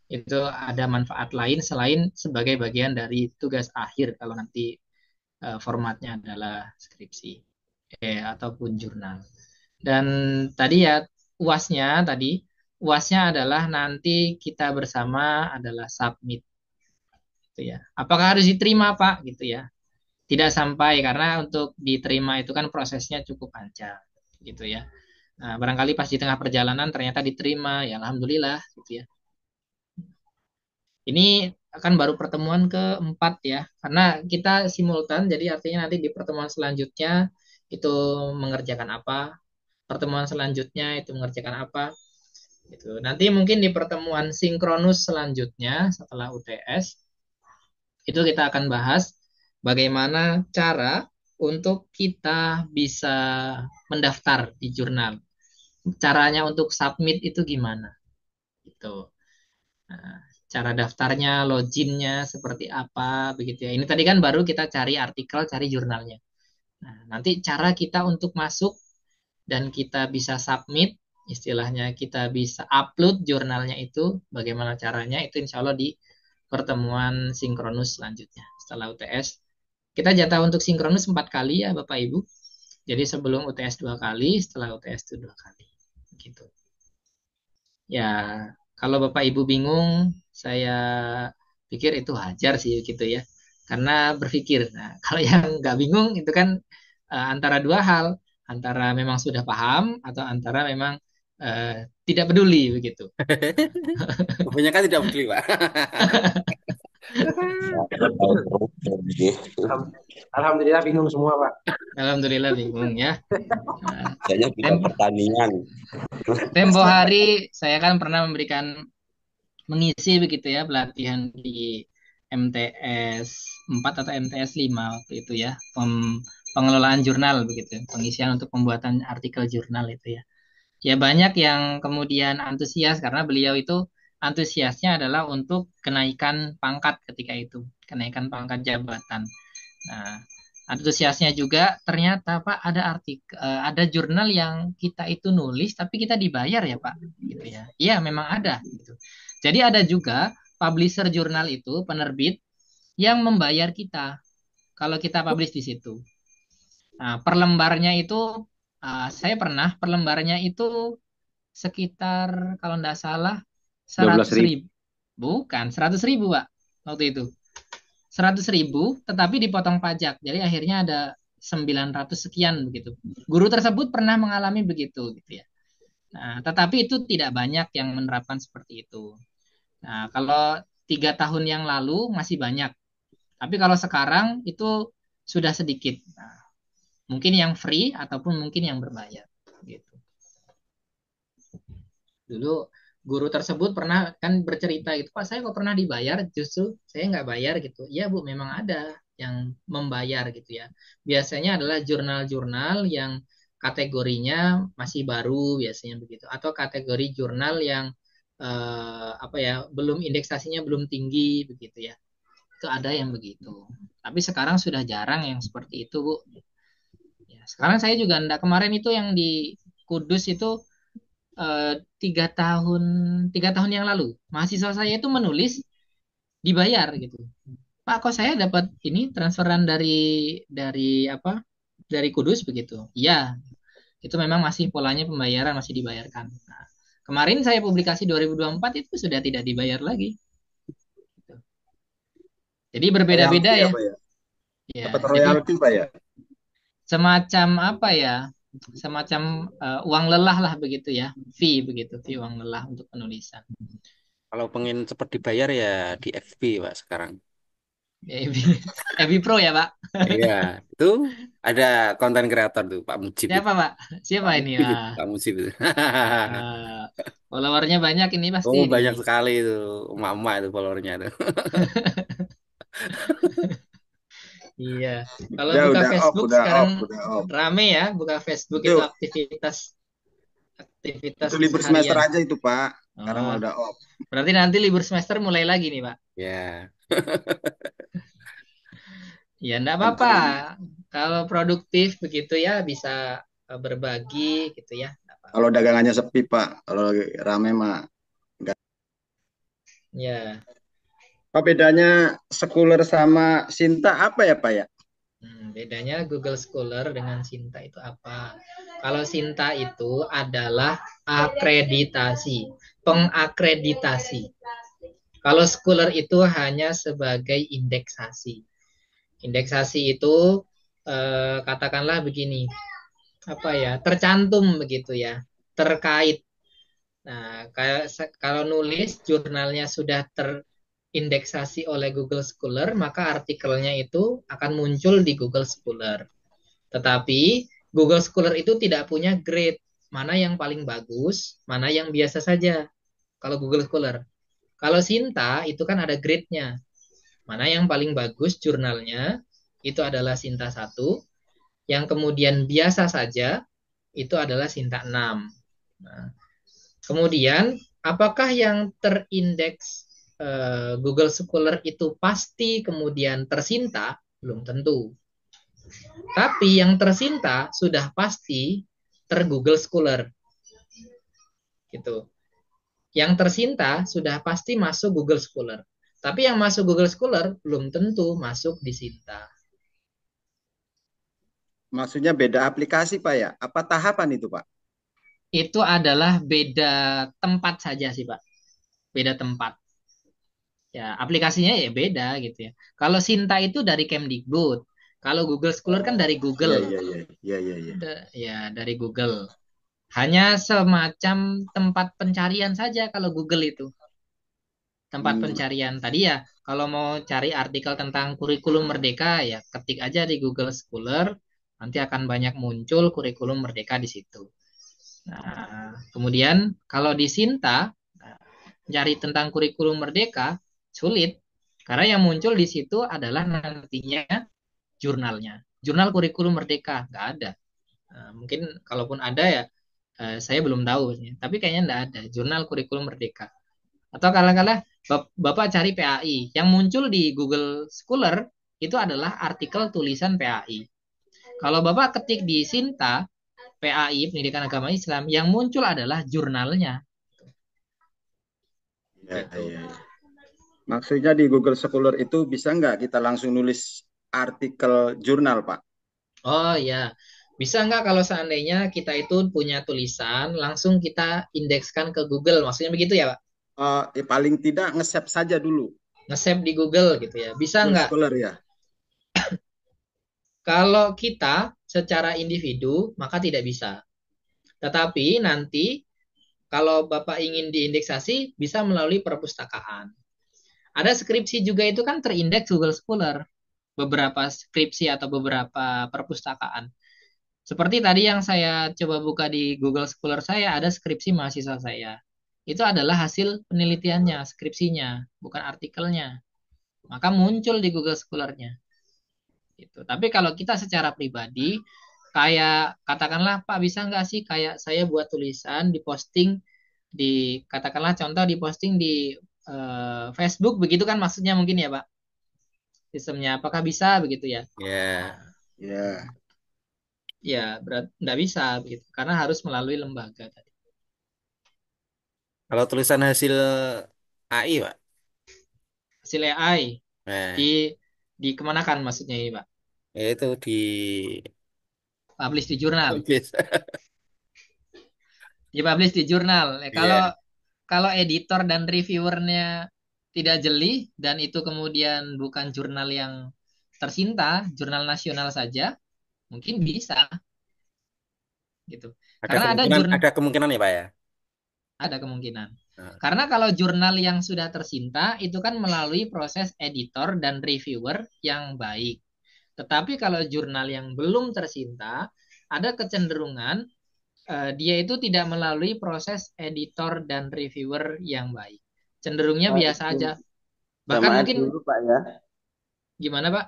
itu ada manfaat lain selain sebagai bagian dari tugas akhir kalau nanti formatnya adalah skripsi ataupun jurnal. Dan tadi ya UASnya adalah nanti kita bersama adalah submit gitu ya. Apakah harus diterima Pak gitu ya? Tidak sampai, karena untuk diterima itu kan prosesnya cukup panjang gitu ya. Nah, barangkali pas di tengah perjalanan ternyata diterima, ya alhamdulillah gitu ya. Ini akan baru pertemuan keempat ya, karena kita simultan, jadi artinya nanti di pertemuan selanjutnya itu mengerjakan apa, pertemuan selanjutnya itu mengerjakan apa, gitu. Nanti mungkin di pertemuan sinkronus selanjutnya setelah UTS itu kita akan bahas bagaimana cara untuk kita bisa mendaftar di jurnal, caranya untuk submit itu gimana, gitu. Nah, cara daftarnya, loginnya seperti apa, begitu ya. Ini tadi kan baru kita cari artikel, cari jurnalnya. Nah, nanti cara kita untuk masuk dan kita bisa submit, istilahnya kita bisa upload jurnalnya itu, bagaimana caranya, itu insya Allah di pertemuan sinkronus selanjutnya. Setelah UTS, kita jatah untuk sinkronus 4 kali ya Bapak Ibu. Jadi sebelum UTS 2 kali, setelah UTS itu 2 kali. Gitu. Ya, kalau Bapak Ibu bingung, saya pikir itu wajar sih gitu ya. Karena berpikir. Nah, kalau yang nggak bingung itu kan antara dua hal, antara memang sudah paham atau antara memang tidak peduli begitu.
Kebanyakan tidak peduli, Pak.
Alhamdulillah bingung semua, Pak.
Alhamdulillah bingung ya.
Saya bidang pertanian.
Tempo hari saya kan pernah mengisi begitu ya pelatihan di MTS 4 atau MTS 5 waktu itu ya. Pengelolaan jurnal begitu, pengisian untuk pembuatan artikel jurnal itu ya. Ya banyak yang kemudian antusias karena beliau itu antusiasnya adalah untuk kenaikan pangkat ketika itu, kenaikan pangkat jabatan. Nah, antusiasnya juga ternyata Pak ada jurnal yang kita itu nulis tapi kita dibayar ya Pak, gitu ya. Iya memang ada. Gitu. Jadi ada juga publisher jurnal itu penerbit yang membayar kita kalau kita publish di situ. Nah, per lembarnya itu saya pernah per lembarnya itu sekitar kalau tidak salah 100.000. Bukan 100.000 Pak waktu itu. 100.000 tetapi dipotong pajak. Jadi akhirnya ada 900 sekian begitu. Guru tersebut pernah mengalami begitu gitu ya. Nah, tetapi itu tidak banyak yang menerapkan seperti itu. Nah, kalau 3 tahun yang lalu masih banyak. Tapi kalau sekarang itu sudah sedikit. Nah, mungkin yang free ataupun mungkin yang berbayar gitu. Dulu guru tersebut pernah kan bercerita gitu, Pak saya kok pernah dibayar, justru saya nggak bayar gitu. Iya Bu, memang ada yang membayar gitu ya. Biasanya adalah jurnal-jurnal yang kategorinya masih baru biasanya begitu, atau kategori jurnal yang belum indeksasinya belum tinggi begitu ya. Itu ada yang begitu. Tapi sekarang sudah jarang yang seperti itu Bu. Ya, sekarang saya juga enggak, kemarin itu yang di Kudus itu 3 tahun yang lalu mahasiswa saya itu menulis dibayar gitu. Pak kok saya dapat ini transferan dari Kudus begitu. Iya, itu memang masih polanya pembayaran masih dibayarkan. Nah, kemarin saya publikasi 2024 itu sudah tidak dibayar lagi. Jadi berbeda-beda ya. Ya,
dapat royalti Pak ya?
Semacam apa ya? Semacam uang lelah lah begitu ya, fee begitu, fee uang lelah untuk penulisan.
Kalau pengen cepat dibayar ya di FB Pak sekarang.
FB Pro ya Pak?
Iya, itu ada konten kreator tuh Pak Mujib.
Siapa Pak? Siapa ini?
Pak Mujib itu.
Followernya banyak ini pasti.
Oh banyak sekali itu, emak-emak itu followernya itu.
Iya, kalau buka Facebook sekarang rame ya, buka Facebook itu aktivitas
itu libur semester aja itu Pak. Sekarang udah off.
Berarti nanti libur semester mulai lagi nih Pak.
Ya.
Ya enggak apa-apa. Kalau produktif begitu ya bisa berbagi gitu ya.
Kalau dagangannya sepi Pak, kalau rame mah enggak.
Ya.
Apa bedanya Scholar sama Sinta apa ya Pak ya?
Bedanya Google Scholar dengan Sinta itu apa? Kalau Sinta itu adalah akreditasi, pengakreditasi. Kalau Scholar itu hanya sebagai indeksasi. Indeksasi itu katakanlah begini, tercantum begitu ya, terkait. Nah, kalau nulis jurnalnya sudah indeksasi oleh Google Scholar, maka artikelnya itu akan muncul di Google Scholar. Tetapi Google Scholar itu tidak punya grade, mana yang paling bagus, mana yang biasa saja. Kalau Google Scholar. Kalau Sinta itu kan ada grade-nya. Mana yang paling bagus jurnalnya, itu adalah Sinta 1. Yang kemudian biasa saja, itu adalah Sinta 6. Nah, kemudian, apakah yang terindeks Google Scholar itu pasti kemudian tersinta? Belum tentu. Tapi yang tersinta sudah pasti Google Scholar. Gitu. Yang tersinta sudah pasti masuk Google Scholar. Tapi yang masuk Google Scholar belum tentu masuk di Sinta.
Maksudnya beda aplikasi Pak ya? Apa tahapan itu Pak?
Itu adalah beda tempat saja sih Pak. Beda tempat. Ya, aplikasinya ya beda gitu ya. Kalau Sinta itu dari Kemdikbud, Kalau Google Scholar kan dari
Iya,
Google.
iya, iya, iya, iya, iya.
Ya, dari Google. Hanya semacam tempat pencarian saja kalau Google itu. Tempat pencarian. Tadi ya, kalau mau cari artikel tentang kurikulum merdeka, ya ketik aja di Google Scholar. Nanti akan banyak muncul kurikulum merdeka di situ. Nah, kemudian kalau di Sinta, cari tentang kurikulum merdeka, sulit. Karena yang muncul di situ adalah nantinya jurnalnya. Jurnal kurikulum merdeka, nggak ada. Nah, mungkin kalaupun ada ya, saya belum tahu. Tapi kayaknya nggak ada. Jurnal kurikulum merdeka. Atau kala-kala Bapak cari PAI. Yang muncul di Google Scholar itu adalah artikel tulisan PAI. Kalau Bapak ketik di Sinta, PAI, Pendidikan Agama Islam, yang muncul adalah jurnalnya.
Iya,
Gitu.
iya, iya.
Maksudnya di Google Scholar itu bisa nggak kita langsung nulis artikel jurnal, Pak?
Oh ya, bisa nggak kalau seandainya kita itu punya tulisan, langsung kita indekskan ke Google, maksudnya begitu ya Pak?
Paling tidak nge-save saja dulu.
Nge-save di Google gitu ya, bisa
Google
nggak?
Scholar ya.
Kalau kita secara individu, maka tidak bisa. Tetapi nanti kalau Bapak ingin diindeksasi, bisa melalui perpustakaan. Ada skripsi juga itu kan terindeks Google Scholar. Beberapa skripsi atau beberapa perpustakaan. Seperti tadi yang saya coba buka di Google Scholar saya, ada skripsi mahasiswa saya. Itu adalah hasil penelitiannya, skripsinya, bukan artikelnya. Maka muncul di Google Scholar-nya. Gitu. Tapi kalau kita secara pribadi, kayak katakanlah Pak bisa nggak sih kayak saya buat tulisan diposting di katakanlah contoh diposting di Facebook begitu kan maksudnya mungkin ya Pak sistemnya apakah bisa begitu ya?
Ya.
Ya.
Ya nggak bisa begitu karena harus melalui lembaga tadi.
Kalau tulisan hasil AI, Pak.
Hasil AI
Nah,
di kemanakan maksudnya ini Pak?
ya itu di
Publish di jurnal.
Yes.
Dipublish di jurnal.
Iya.
Kalau editor dan reviewernya tidak jeli dan itu kemudian bukan jurnal yang tersinta, jurnal nasional saja, mungkin bisa. Gitu. Karena
Ada kemungkinan ya, Pak ya?
ada kemungkinan.
Nah.
Karena kalau jurnal yang sudah tersinta itu kan melalui proses editor dan reviewer yang baik. Tetapi kalau jurnal yang belum tersinta, ada kecenderungan dia itu tidak melalui proses editor dan reviewer yang baik. Cenderungnya biasa aja. Bahkan
Jamaah
mungkin
dulu, Pak ya.
gimana Pak?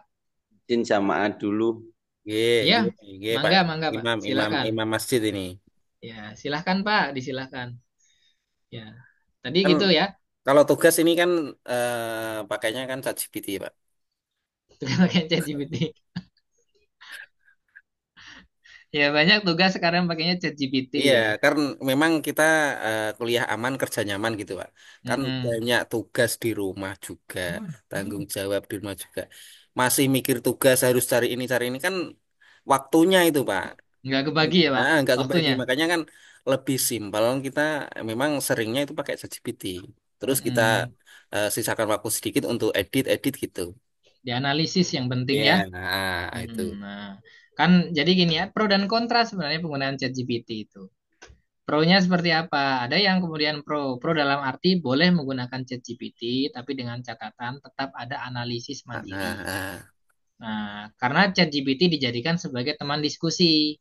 Izin jamaah dulu.
Iya,
Pak.
mangga Pak. Silakan.
Imam masjid ini.
Ya, silahkan Pak, disilahkan. Ya, tadi
Kan,
gitu ya.
Kalau tugas ini kan pakainya kan ChatGPT, Pak.
Pakai ChatGPT. Ya banyak tugas sekarang pakainya ChatGPT.
Iya, kan memang kita kuliah aman, kerja nyaman gitu, Pak. Kan banyak tugas di rumah juga, tanggung jawab di rumah juga. Masih mikir tugas harus cari ini kan waktunya itu, Pak.
Nggak kebagi ya Pak?
Nah, nggak kebagi,
Waktunya.
makanya kan lebih simpel kita memang seringnya itu pakai ChatGPT. Terus kita sisakan waktu sedikit untuk edit gitu.
Dianalisis yang penting
Iya,
ya.
nah, itu.
Nah, kan jadi gini ya, pro dan kontra sebenarnya penggunaan ChatGPT itu. Pro-nya seperti apa? Ada yang kemudian pro dalam arti boleh menggunakan ChatGPT, tapi dengan catatan tetap ada analisis mandiri. Nah, karena ChatGPT dijadikan sebagai teman diskusi,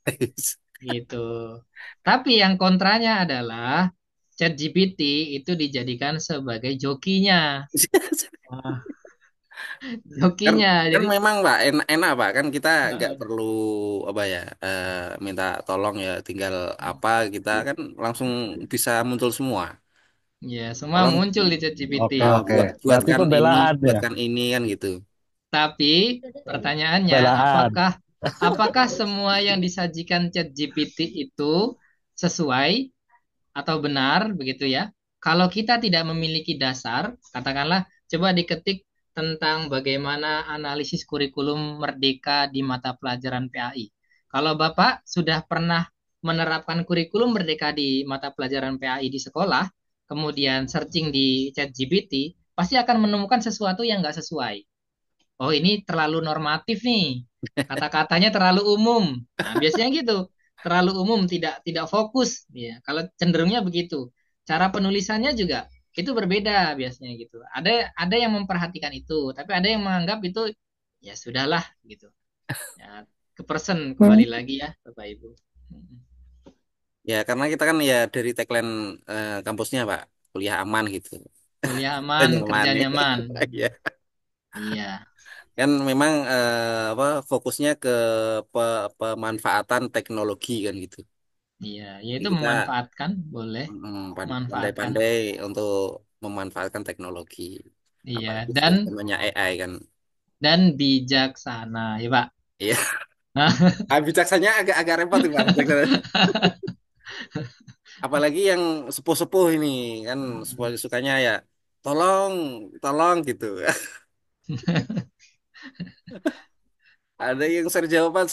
gitu. Tapi yang kontranya adalah ChatGPT itu dijadikan sebagai jokinya. Jokinya.
Kan
Jadi
memang Pak enak Pak kan kita nggak perlu apa ya minta tolong ya tinggal apa kita kan langsung bisa muncul semua.
ya semua muncul di ChatGPT.
Buatkan ini, buatkan ini kan gitu.
Tapi pertanyaannya, apakah semua yang disajikan ChatGPT itu sesuai atau benar begitu ya? Kalau kita tidak memiliki dasar, katakanlah coba diketik tentang bagaimana analisis kurikulum merdeka di mata pelajaran PAI. Kalau Bapak sudah pernah menerapkan kurikulum merdeka di mata pelajaran PAI di sekolah, kemudian searching di ChatGPT, pasti akan menemukan sesuatu yang nggak sesuai. Oh ini terlalu normatif nih. Kata-katanya terlalu umum. Nah, biasanya gitu. Terlalu umum, tidak fokus. Ya, kalau cenderungnya begitu. Cara penulisannya juga itu berbeda biasanya gitu. Ada yang memperhatikan itu, tapi ada yang menganggap itu ya sudahlah gitu. Ya, ke person kembali lagi ya, Bapak Ibu.
Ya, karena kita kan ya dari tagline kampusnya Pak, kuliah aman gitu.
Kuliah
Dan
aman,
nyaman
kerja
ya.
nyaman.
Iya.
Iya,
Kan memang apa fokusnya ke pemanfaatan teknologi kan gitu.
iya,
Jadi
yaitu
kita
memanfaatkan, boleh memanfaatkan.
pandai-pandai untuk memanfaatkan teknologi.
Iya,
Apalagi
dan
sekarang namanya AI kan.
bijaksana, ya Pak.
Iya. Bijaksanya agak repot tuh Pak. Apalagi yang sepuh-sepuh ini kan sukanya ya tolong, tolong gitu. Ada yang share jawaban,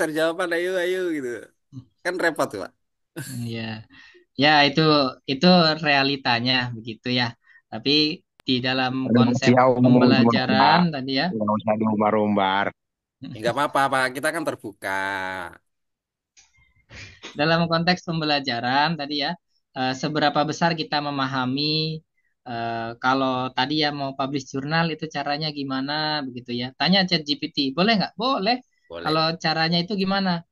ayo, ayo gitu. Kan repot tuh Pak.
Iya. Ya, itu realitanya begitu ya. Tapi di dalam konsep pembelajaran tadi ya.
Nggak usah diumbar-umbar.
Enggak apa-apa Pak, kita kan terbuka.
Dalam konteks pembelajaran tadi ya, seberapa besar kita memahami kalau tadi ya mau publish jurnal itu caranya gimana begitu ya. Tanya ChatGPT, boleh nggak? Boleh.
Boleh.
Kalau caranya itu gimana?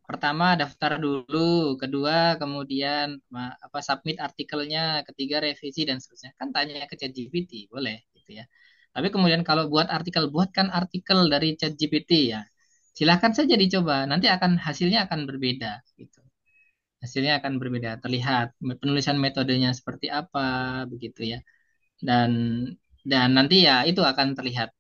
Pertama daftar dulu, kedua kemudian submit artikelnya, ketiga revisi dan seterusnya. Kan tanya ke ChatGPT, boleh gitu ya. Tapi kemudian kalau buat artikel, buatkan artikel dari ChatGPT ya. Silahkan saja dicoba, nanti hasilnya akan berbeda gitu. Hasilnya akan berbeda, terlihat penulisan metodenya seperti apa begitu ya. Dan nanti ya itu akan terlihat.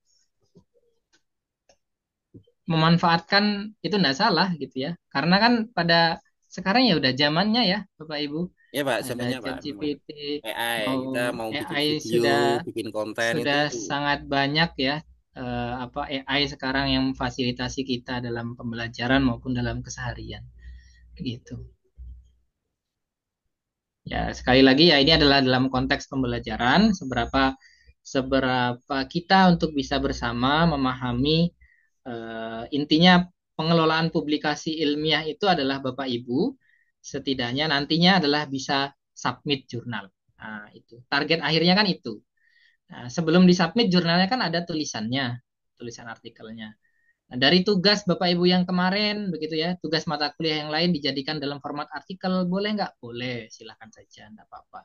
Memanfaatkan itu enggak salah gitu ya. Karena kan pada sekarang ya udah zamannya ya Bapak Ibu.
Ya Pak,
Ada
zamannya Pak.
ChatGPT,
AI, kita mau bikin
AI
video, bikin konten itu.
sudah sangat banyak ya AI sekarang yang memfasilitasi kita dalam pembelajaran maupun dalam keseharian. Gitu. Ya, sekali lagi ya ini adalah dalam konteks pembelajaran seberapa kita untuk bisa bersama memahami intinya pengelolaan publikasi ilmiah itu adalah Bapak Ibu setidaknya nantinya adalah bisa submit jurnal. Nah, itu target akhirnya kan itu. Nah, sebelum disubmit jurnalnya kan ada tulisannya, tulisan artikelnya. Nah, dari tugas Bapak Ibu yang kemarin begitu ya, tugas mata kuliah yang lain dijadikan dalam format artikel, boleh nggak? Boleh, silahkan saja, enggak apa-apa.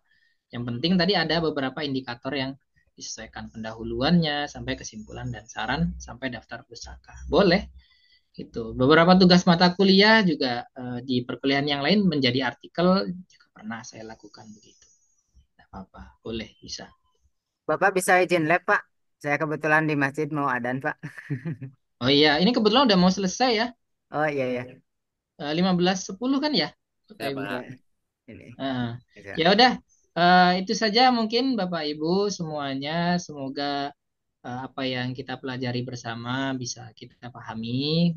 Yang penting tadi ada beberapa indikator yang disesuaikan pendahuluannya sampai kesimpulan dan saran sampai daftar pustaka. Boleh. Gitu. Beberapa tugas mata kuliah juga di perkuliahan yang lain menjadi artikel juga pernah saya lakukan begitu. Enggak apa-apa, boleh, bisa.
Bapak bisa izin lab, Pak? Saya kebetulan di masjid mau adzan, Pak.
Oh iya, ini kebetulan udah mau selesai ya.
Oh iya ya.
15.10 kan ya?
Ya, Pak.
Ya udah, itu saja mungkin Bapak Ibu semuanya. Semoga apa yang kita pelajari bersama bisa kita pahami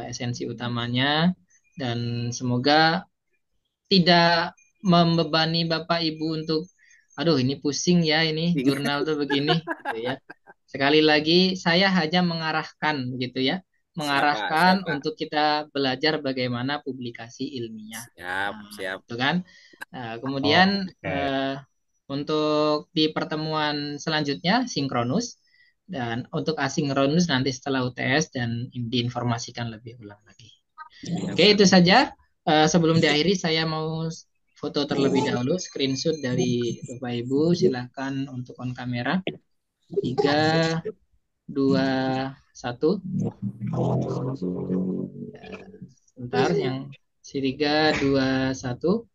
esensi utamanya dan semoga tidak membebani Bapak Ibu untuk aduh ini pusing ya ini jurnal tuh begini gitu ya. Sekali lagi saya hanya mengarahkan gitu ya, mengarahkan untuk kita belajar bagaimana publikasi ilmiah.
Siap.
Itu kan. Kemudian untuk di pertemuan selanjutnya sinkronus dan untuk asinkronus nanti setelah UTS dan diinformasikan lebih ulang lagi. Oke, itu saja. Sebelum diakhiri saya mau foto terlebih dahulu, screenshot dari Bapak Ibu. Silakan untuk on kamera. 3, 2, 1. Sebentar, yang 3, 2, 1.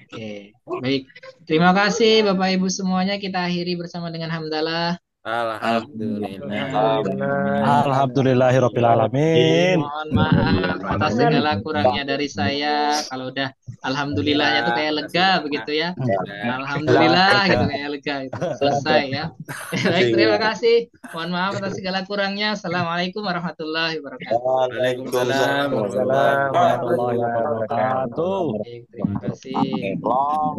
Oke, baik. Terima kasih Bapak Ibu semuanya. Kita akhiri bersama dengan hamdalah.
Alhamdulillahirabbil alamin.
Mohon maaf atas segala kurangnya dari saya. Kalau udah alhamdulillahnya tuh kayak lega begitu ya. Alhamdulillah gitu kayak lega itu. Selesai ya. Baik, terima kasih. Mohon maaf atas segala kurangnya. Assalamualaikum warahmatullahi wabarakatuh.
Waalaikumsalam
warahmatullahi wabarakatuh.
Terima kasih.